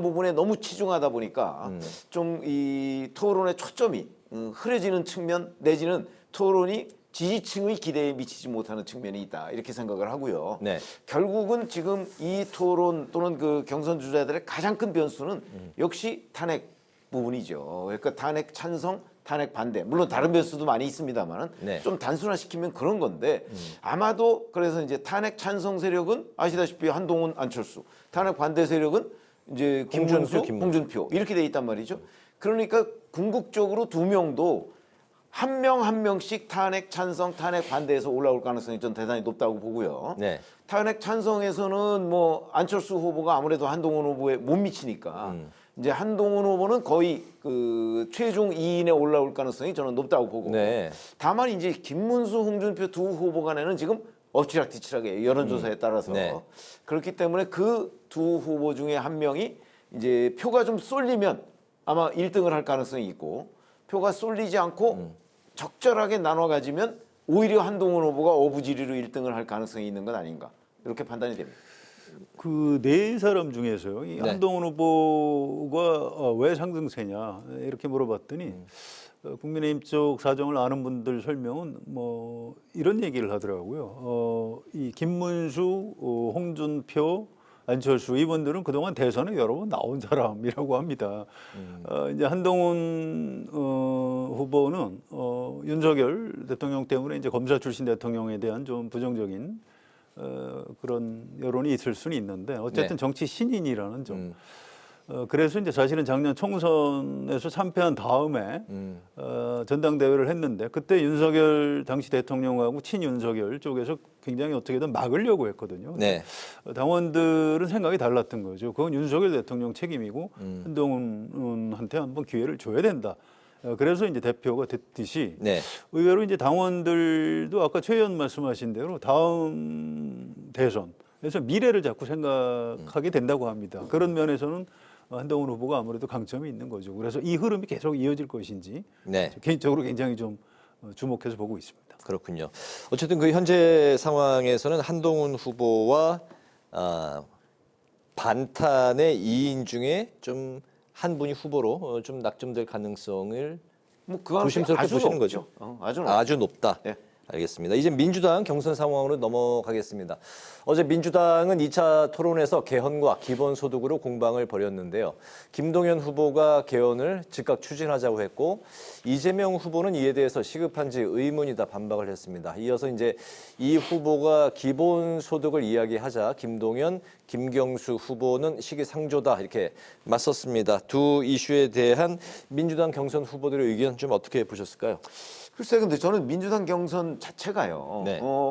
부분에 너무 치중하다 보니까 좀 이 토론의 초점이 흐려지는 측면 내지는 토론이 지지층의 기대에 미치지 못하는 측면이 있다 이렇게 생각을 하고요. 네. 결국은 지금 이 토론 또는 그 경선 주자들의 가장 큰 변수는 역시 탄핵 부분이죠. 그러니까 탄핵 찬성, 탄핵 반대. 물론 다른 변수도 많이 있습니다만은 좀 단순화시키면 그런 건데 아마도 그래서 이제 탄핵 찬성 세력은 아시다시피 한동훈, 안철수, 탄핵 반대 세력은 이제 김준수, 홍준표 이렇게 돼 있단 말이죠. 그러니까 궁극적으로 두 명도 한 명 한 명씩 탄핵 찬성, 탄핵 반대에서 올라올 가능성이 좀 대단히 높다고 보고요. 네. 탄핵 찬성에서는 뭐 안철수 후보가 아무래도 한동훈 후보에 못 미치니까 이제 한동훈 후보는 거의 그 최종 2인에 올라올 가능성이 저는 높다고 보고 다만 이제 김문수, 홍준표 두 후보 간에는 지금 엎치락뒤치락해 여론조사에 따라서. 그렇기 때문에 그 두 후보 중에 한 명이 이제 표가 좀 쏠리면 아마 1등을 할 가능성이 있고, 표가 쏠리지 않고 적절하게 나눠 가지면 오히려 한동훈 후보가 어부지리로 1등을 할 가능성이 있는 건 아닌가, 이렇게 판단이 됩니다. 그 네 사람 중에서요, 이 한동훈 후보가 왜 상승세냐 이렇게 물어봤더니 국민의힘 쪽 사정을 아는 분들 설명은 뭐 이런 얘기를 하더라고요. 이 김문수, 홍준표, 안철수 이분들은 그동안 대선에 여러 번 나온 사람이라고 합니다. 이제 한동훈 후보는 윤석열 대통령 때문에 이제 검사 출신 대통령에 대한 좀 부정적인 그런 여론이 있을 수는 있는데 어쨌든 정치 신인이라는 점. 그래서 이제 사실은 작년 총선에서 참패한 다음에 전당대회를 했는데 그때 윤석열 당시 대통령하고 친윤석열 쪽에서 굉장히 어떻게든 막으려고 했거든요. 당원들은 생각이 달랐던 거죠. 그건 윤석열 대통령 책임이고 한동훈한테 한번 기회를 줘야 된다. 그래서 이제 대표가 됐듯이 의외로 이제 당원들도 아까 최 의원 말씀하신 대로 다음 대선에서 미래를 자꾸 생각하게 된다고 합니다. 그런 면에서는 한동훈 후보가 아무래도 강점이 있는 거죠. 그래서 이 흐름이 계속 이어질 것인지 개인적으로 굉장히 좀 주목해서 보고 있습니다. 그렇군요. 어쨌든 그 현재 상황에서는 한동훈 후보와 반탄의 2인 중에 좀 한 분이 후보로 좀 낙점될 가능성을 조심스럽게 보시는 거죠. 아주 높다. 알겠습니다. 이제 민주당 경선 상황으로 넘어가겠습니다. 어제 민주당은 2차 토론에서 개헌과 기본소득으로 공방을 벌였는데요. 김동연 후보가 개헌을 즉각 추진하자고 했고 이재명 후보는 이에 대해서 시급한지 의문이다 반박을 했습니다. 이어서 이제 이 후보가 기본소득을 이야기하자 김동연, 김경수 후보는 시기상조다 이렇게 맞섰습니다. 두 이슈에 대한 민주당 경선 후보들의 의견 좀 어떻게 보셨을까요? 글쎄, 근데 저는 민주당 경선 자체가요.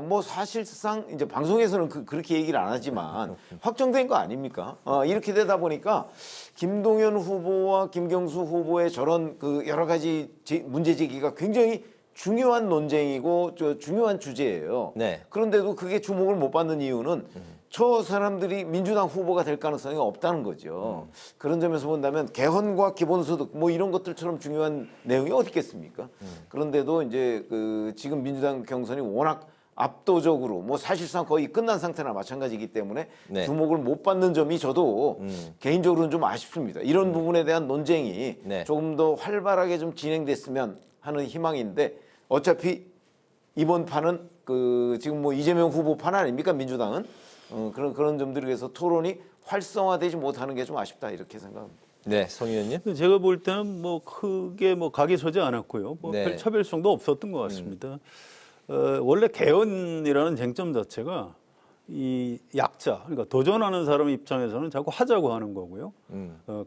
뭐 사실상 이제 방송에서는 그렇게 얘기를 안 하지만 확정된 거 아닙니까? 이렇게 되다 보니까 김동연 후보와 김경수 후보의 저런 그 여러 가지 문제 제기가 굉장히 중요한 논쟁이고 중요한 주제예요. 그런데도 그게 주목을 못 받는 이유는 저 사람들이 민주당 후보가 될 가능성이 없다는 거죠. 그런 점에서 본다면 개헌과 기본소득 뭐 이런 것들처럼 중요한 내용이 어디 있겠습니까? 그런데도 이제 지금 민주당 경선이 워낙 압도적으로 뭐 사실상 거의 끝난 상태나 마찬가지이기 때문에 주목을 못 받는 점이 저도 개인적으로는 좀 아쉽습니다. 이런 부분에 대한 논쟁이 조금 더 활발하게 좀 진행됐으면 하는 희망인데 어차피 이번 판은 지금 뭐 이재명 후보 판 아닙니까, 민주당은? 그런 점들에 대해서 토론이 활성화되지 못하는 게 좀 아쉽다 이렇게 생각합니다. 네, 송 의원님. 제가 볼 때는 뭐 크게 뭐 각이 서지 않았고요. 뭐 별 차별성도 없었던 것 같습니다. 원래 개헌이라는 쟁점 자체가 이 약자, 그러니까 도전하는 사람 입장에서는 자꾸 하자고 하는 거고요.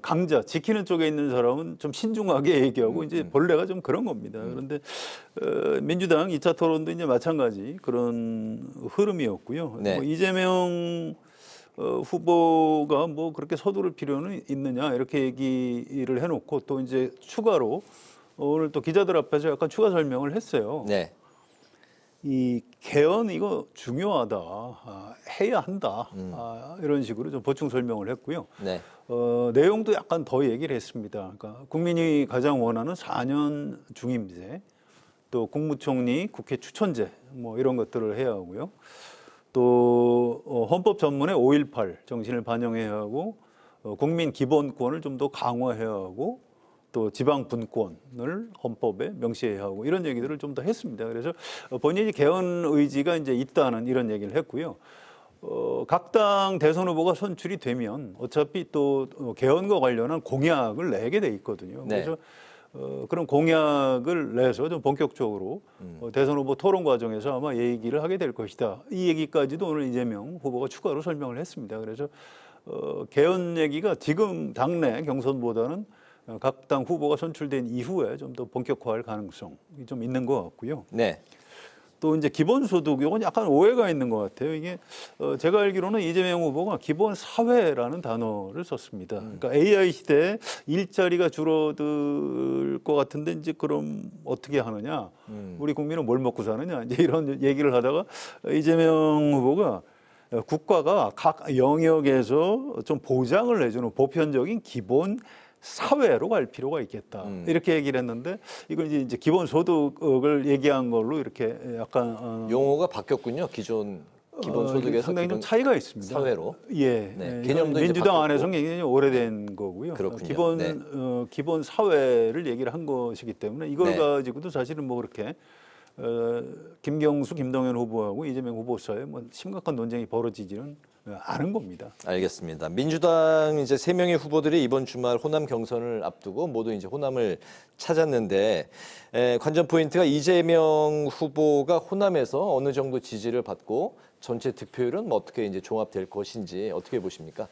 강자, 지키는 쪽에 있는 사람은 좀 신중하게 얘기하고 이제 본래가 좀 그런 겁니다. 그런데 민주당 2차 토론도 이제 마찬가지 그런 흐름이었고요. 뭐 이재명 후보가 뭐 그렇게 서두를 필요는 있느냐 이렇게 얘기를 해놓고 또 이제 추가로 오늘 또 기자들 앞에서 약간 추가 설명을 했어요. 이 개헌 이거 중요하다, 해야 한다, 이런 식으로 좀 보충 설명을 했고요. 내용도 약간 더 얘기를 했습니다. 그러니까 국민이 가장 원하는 4년 중임제, 또 국무총리, 국회 추천제 뭐 이런 것들을 해야 하고요. 또 헌법 전문의 5.18 정신을 반영해야 하고 국민 기본권을 좀 더 강화해야 하고 또 지방 분권을 헌법에 명시해야 하고 이런 얘기들을 좀 더 했습니다. 그래서 본인이 개헌 의지가 이제 있다는 이런 얘기를 했고요. 각 당 대선 후보가 선출이 되면 어차피 또 개헌과 관련한 공약을 내게 돼 있거든요. 그래서 그런 공약을 내서 좀 본격적으로 대선 후보 토론 과정에서 아마 얘기를 하게 될 것이다. 이 얘기까지도 오늘 이재명 후보가 추가로 설명을 했습니다. 그래서 개헌 얘기가 지금 당내 경선보다는 각 당 후보가 선출된 이후에 좀 더 본격화할 가능성이 좀 있는 것 같고요. 또 이제 기본소득 이건 약간 오해가 있는 것 같아요. 이게 제가 알기로는 이재명 후보가 기본사회라는 단어를 썼습니다. 그러니까 AI 시대에 일자리가 줄어들 것 같은데 이제 그럼 어떻게 하느냐? 우리 국민은 뭘 먹고 사느냐? 이제 이런 얘기를 하다가 이재명 후보가 국가가 각 영역에서 좀 보장을 내주는 보편적인 기본 사회로 갈 필요가 있겠다. 이렇게 얘기를 했는데 이걸 이제 기본소득을 얘기한 걸로 이렇게 약간 용어가 바뀌었군요. 기존 기본소득에서 상당히 좀 차이가 있습니다. 사회로. 예. 네, 개념도 민주당 안에서 굉장히 오래된 거고요. 그렇군요. 기본 네. 기본 사회를 얘기를 한 것이기 때문에 이걸 네. 가지고도 사실은 뭐 그렇게 김경수, 김동연 후보하고 이재명 후보 사이에 뭐 심각한 논쟁이 벌어지지는 않은 겁니다. 알겠습니다. 민주당 이제 3명의 후보들이 이번 주말 호남 경선을 앞두고 모두 이제 호남을 찾았는데 관전 포인트가 이재명 후보가 호남에서 어느 정도 지지를 받고 전체 득표율은 뭐 어떻게 이제 종합될 것인지 어떻게 보십니까?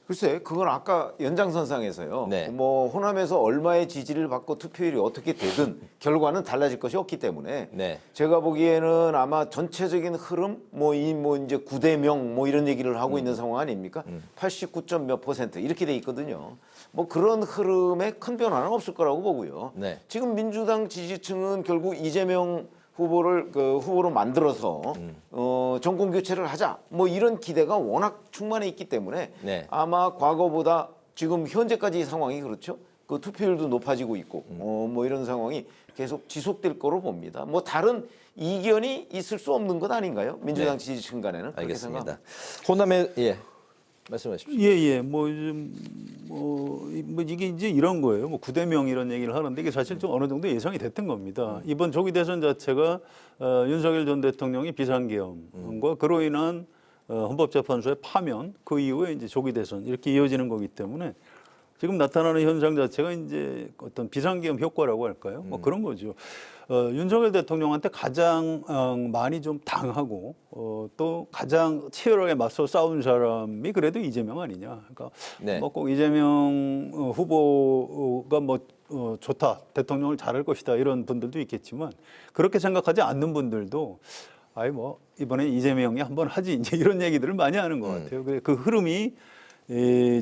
글쎄, 그건 아까 연장선상에서요. 네. 뭐 호남에서 얼마의 지지를 받고 투표율이 어떻게 되든 결과는 달라질 것이 없기 때문에 네. 제가 보기에는 아마 전체적인 흐름 뭐 이제 9대 0 뭐 이런 얘기를 하고 있는 상황 아닙니까? 89점 몇 % 이렇게 돼 있거든요. 뭐 그런 흐름에 큰 변화는 없을 거라고 보고요. 네. 지금 민주당 지지층은 결국 이재명 후보를 후보로 만들어서 정권 교체를 하자 뭐 이런 기대가 워낙 충만해 있기 때문에 네. 아마 과거보다 지금 현재까지 상황이 그렇죠. 그 투표율도 높아지고 있고 뭐 이런 상황이 계속 지속될 거로 봅니다. 뭐 다른 이견이 있을 수 없는 것 아닌가요? 민주당 네. 지지층 간에는. 알겠습니다. 호남에 말씀하십시오. 예. 뭐 이게 이제 이런 거예요. 뭐 9대 0 이런 얘기를 하는데 이게 사실 좀 어느 정도 예상이 됐던 겁니다. 이번 조기 대선 자체가 윤석열 전 대통령이 비상계엄과 그로 인한 헌법재판소의 파면 그 이후에 이제 조기 대선 이렇게 이어지는 거기 때문에 지금 나타나는 현상 자체가 이제 어떤 비상계엄 효과라고 할까요? 뭐 그런 거죠. 윤석열 대통령한테 가장 많이 좀 당하고 또 가장 치열하게 맞서 싸운 사람이 그래도 이재명 아니냐. 그러니까 네. 뭐 꼭 이재명 후보가 뭐 좋다, 대통령을 잘할 것이다 이런 분들도 있겠지만 그렇게 생각하지 않는 분들도 아이 뭐 이번에 이재명이 한번 하지 이제 이런 얘기들을 많이 하는 것 같아요. 그 흐름이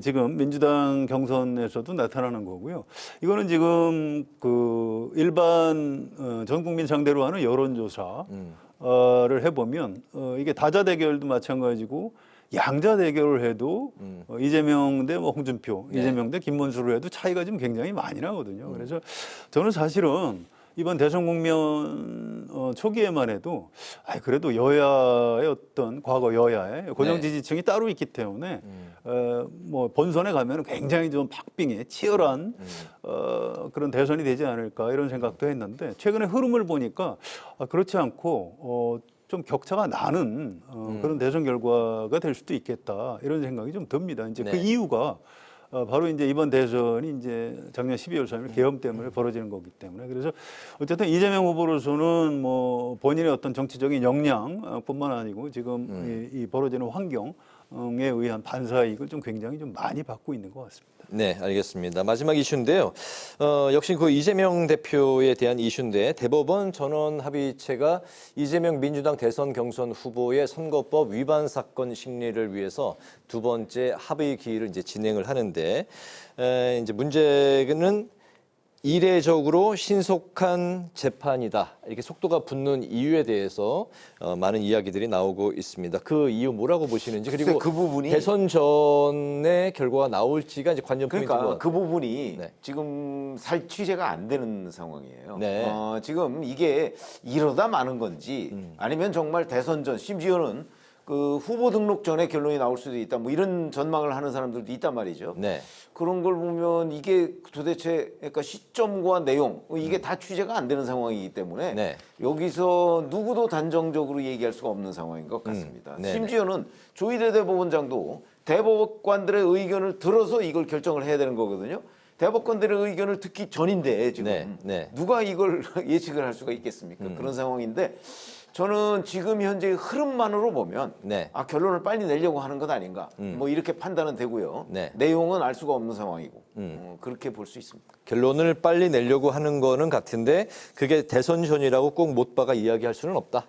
지금 민주당 경선에서도 나타나는 거고요. 이거는 지금 그 일반 전 국민 상대로 하는 여론조사를 해보면 이게 다자 대결도 마찬가지고 양자 대결을 해도 이재명 대 뭐 홍준표, 네. 이재명 대 김문수를 해도 차이가 좀 굉장히 많이 나거든요. 그래서 저는 사실은 이번 대선 국면 초기에만 해도 그래도 여야의 어떤 과거 여야의 고정 지지층이 따로 있기 때문에 뭐 본선에 가면 굉장히 좀 박빙의 치열한 그런 대선이 되지 않을까 이런 생각도 했는데 최근에 흐름을 보니까 그렇지 않고 좀 격차가 나는 그런 대선 결과가 될 수도 있겠다 이런 생각이 좀 듭니다. 이제 그 이유가 바로 이제 이번 대선이 이제 작년 12월 3일 계엄 때문에 벌어지는 거기 때문에 그래서 어쨌든 이재명 후보로서는 뭐 본인의 어떤 정치적인 역량뿐만 아니고 지금 이 벌어지는 환경에 의한 반사이익을 좀 굉장히 좀 많이 받고 있는 것 같습니다. 네, 알겠습니다. 마지막 이슈인데요. 역시 그 이재명 대표에 대한 이슈인데 대법원 전원 합의체가 이재명 민주당 대선 경선 후보의 선거법 위반 사건 심리를 위해서 두 번째 합의 기일을 이제 진행을 하는데 이제 문제는 이례적으로 신속한 재판이다. 이렇게 속도가 붙는 이유에 대해서 많은 이야기들이 나오고 있습니다. 그 이유 뭐라고 보시는지 그리고 그 부분이 대선 전에 결과가 나올지가 이제 관전 포인트인 것 그러니까 같아요. 그 부분이 지금 살 취재가 안 되는 상황이에요. 네. 지금 이게 이러다 마는 건지 아니면 정말 대선 전 심지어는 그 후보 등록 전에 결론이 나올 수도 있다. 뭐 이런 전망을 하는 사람들도 있단 말이죠. 네. 그런 걸 보면 이게 도대체 그러니까 시점과 내용 이게 다 취재가 안 되는 상황이기 때문에 여기서 누구도 단정적으로 얘기할 수가 없는 상황인 것 같습니다. 심지어는 조희대 대법원장도 대법관들의 의견을 들어서 이걸 결정을 해야 되는 거거든요. 대법관들의 의견을 듣기 전인데 지금 누가 이걸 예측을 할 수가 있겠습니까? 그런 상황인데 저는 지금 현재 흐름만으로 보면 네. 결론을 빨리 내려고 하는 것 아닌가 뭐 이렇게 판단은 되고요. 네. 내용은 알 수가 없는 상황이고 그렇게 볼 수 있습니다. 결론을 빨리 내려고 하는 거는 같은데 그게 대선전이라고 꼭 못 박아 이야기할 수는 없다.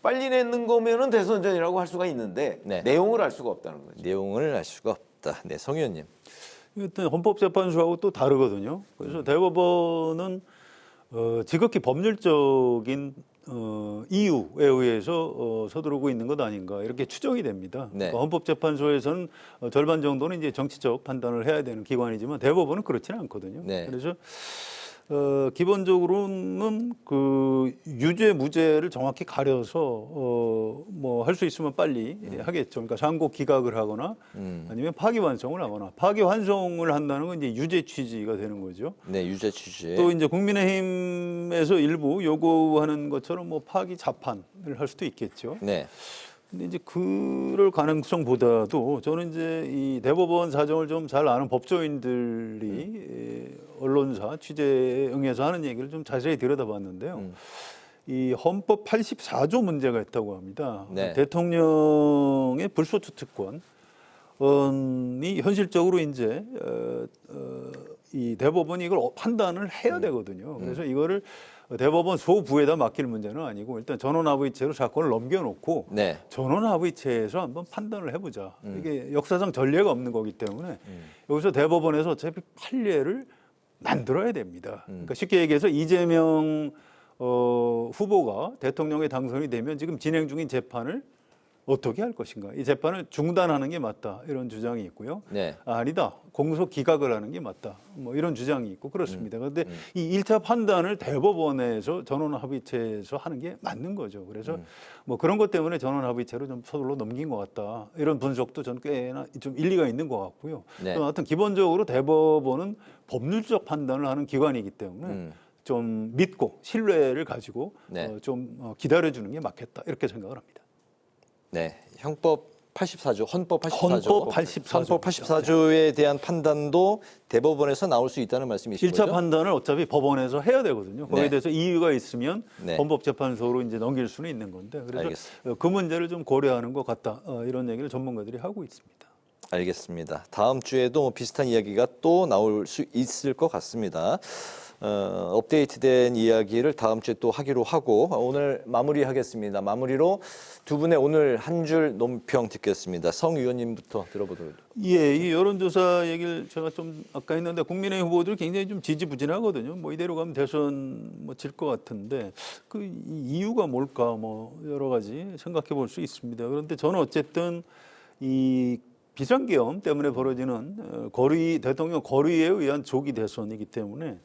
빨리 내는 거면은 대선전이라고 할 수가 있는데 네. 내용을 알 수가 없다는 거죠. 내용을 알 수가 없다. 네, 성 의원님. 일단 헌법재판소하고 또 다르거든요. 그래서 대법원은 지극히 법률적인 이유에 의해서 서두르고 있는 것 아닌가 이렇게 추정이 됩니다. 네. 그러니까 헌법재판소에서는 절반 정도는 이제 정치적 판단을 해야 되는 기관이지만 대법원은 그렇지는 않거든요. 네. 그래서 기본적으로는 그 유죄 무죄를 정확히 가려서 뭐 할 수 있으면 빨리 하겠죠. 그러니까 상고 기각을 하거나 아니면 파기환송을 하거나 파기환송을 한다는 건 이제 유죄 취지가 되는 거죠. 네, 유죄 취지. 또 이제 국민의힘에서 일부 요구하는 것처럼 뭐 파기 자판을 할 수도 있겠죠. 네. 근데 이제 그럴 가능성보다도 저는 이제 이 대법원 사정을 좀 잘 아는 법조인들이 언론사 취재에 응해서 하는 얘기를 좀 자세히 들여다봤는데요. 이 헌법 84조 문제가 있다고 합니다. 네. 대통령의 불소추 특권이 현실적으로 이제 이 대법원이 이걸 판단을 해야 되거든요. 그래서 이거를 대법원 소부에다 맡길 문제는 아니고 일단 전원합의체로 사건을 넘겨놓고 네. 전원합의체에서 한번 판단을 해보자. 이게 역사상 전례가 없는 거기 때문에 여기서 대법원에서 어차피 판례를 만들어야 됩니다. 그러니까 쉽게 얘기해서 이재명 후보가 대통령에 당선이 되면 지금 진행 중인 재판을 어떻게 할 것인가. 이 재판을 중단하는 게 맞다. 이런 주장이 있고요. 네. 아니다. 공소 기각을 하는 게 맞다. 뭐 이런 주장이 있고 그렇습니다. 그런데 이 1차 판단을 대법원에서 전원합의체에서 하는 게 맞는 거죠. 그래서 뭐 그런 것 때문에 전원합의체로 좀 서둘러 넘긴 것 같다. 이런 분석도 전 꽤나 좀 일리가 있는 것 같고요. 네. 또 하여튼 기본적으로 대법원은 법률적 판단을 하는 기관이기 때문에 좀 믿고 신뢰를 가지고 네. 좀 기다려주는 게 맞겠다. 이렇게 생각을 합니다. 네, 헌법 84조. 헌법 84조에 대한 판단도 대법원에서 나올 수 있다는 말씀이신 1차 거죠? 판단을 어차피 법원에서 해야 되거든요. 거기에 네. 대해서 이유가 있으면 네. 헌법재판소로 이제 넘길 수는 있는 건데 그래서 알겠습니다. 그 문제를 좀 고려하는 것 같다. 이런 얘기를 전문가들이 하고 있습니다. 알겠습니다. 다음 주에도 비슷한 이야기가 또 나올 수 있을 것 같습니다. 업데이트된 이야기를 다음 주에 또 하기로 하고 오늘 마무리하겠습니다. 마무리로 두 분의 오늘 한 줄 논평 듣겠습니다. 성 의원님부터 들어보도록. 예, 이 여론조사 얘기를 제가 좀 아까 했는데 국민의힘 후보들 굉장히 좀 지지부진하거든요. 뭐 이대로 가면 대선 뭐 질 것 같은데 그 이유가 뭘까 뭐 여러 가지 생각해 볼 수 있습니다. 그런데 저는 어쨌든 이 비상계엄 때문에 벌어지는 대통령 거리에 의한 조기 대선이기 때문에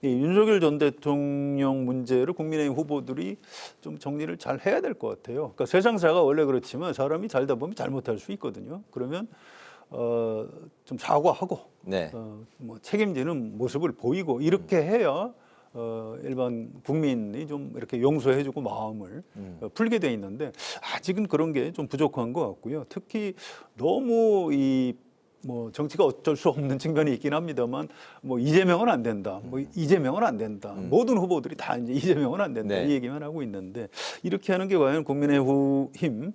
이 윤석열 전 대통령 문제를 국민의힘 후보들이 좀 정리를 잘 해야 될 것 같아요. 그러니까 세상사가 원래 그렇지만 사람이 살다 보면 잘못할 수 있거든요. 그러면 좀 사과하고 네. 뭐 책임지는 모습을 보이고 이렇게 해야 일반 국민이 좀 이렇게 용서해주고 마음을 풀게 돼 있는데 아직은 그런 게 좀 부족한 것 같고요. 특히 너무 뭐 정치가 어쩔 수 없는 측면이 있긴 합니다만 뭐 이재명은 안 된다. 뭐 이재명은 안 된다. 모든 후보들이 다 이제 이재명은 안 된다. 네. 이 얘기만 하고 있는데 이렇게 하는 게 과연 국민의힘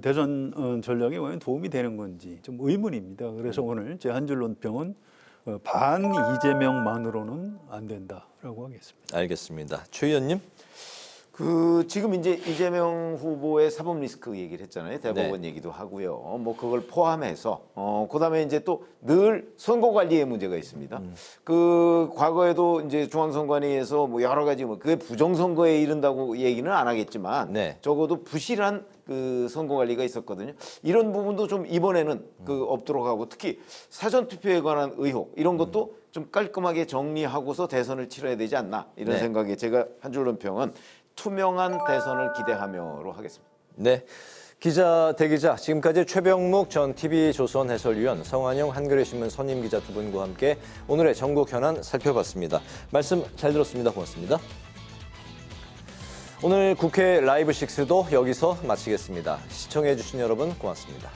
대선 전략에 과연 도움이 되는 건지 좀 의문입니다. 그래서 오늘 제 한 줄 논평은 반 이재명만으로는 안 된다라고 하겠습니다. 알겠습니다. 최 의원님. 지금 이제 이재명 후보의 사법 리스크 얘기를 했잖아요. 대법원 네. 얘기도 하고요. 뭐 그걸 포함해서 그다음에 이제 또 늘 선거 관리에 문제가 있습니다. 과거에도 이제 중앙선관위에서 뭐 여러 가지 그게 부정선거에 이른다고 얘기는 안 하겠지만 네. 적어도 부실한 선거 관리가 있었거든요. 이런 부분도 좀 이번에는 없도록 하고 특히 사전 투표에 관한 의혹 이런 것도 좀 깔끔하게 정리하고서 대선을 치러야 되지 않나 이런 네. 생각에 제가 한 줄 논평은 투명한 대선을 기대하며로 하겠습니다. 네, 기자 대기자 지금까지 최병묵 전 TV조선 해설위원, 성환영 한겨레 신문 선임 기자 두 분과 함께 오늘의 전국 현안 살펴봤습니다. 말씀 잘 들었습니다. 고맙습니다. 오늘 국회 라이브 6도 여기서 마치겠습니다. 시청해 주신 여러분 고맙습니다.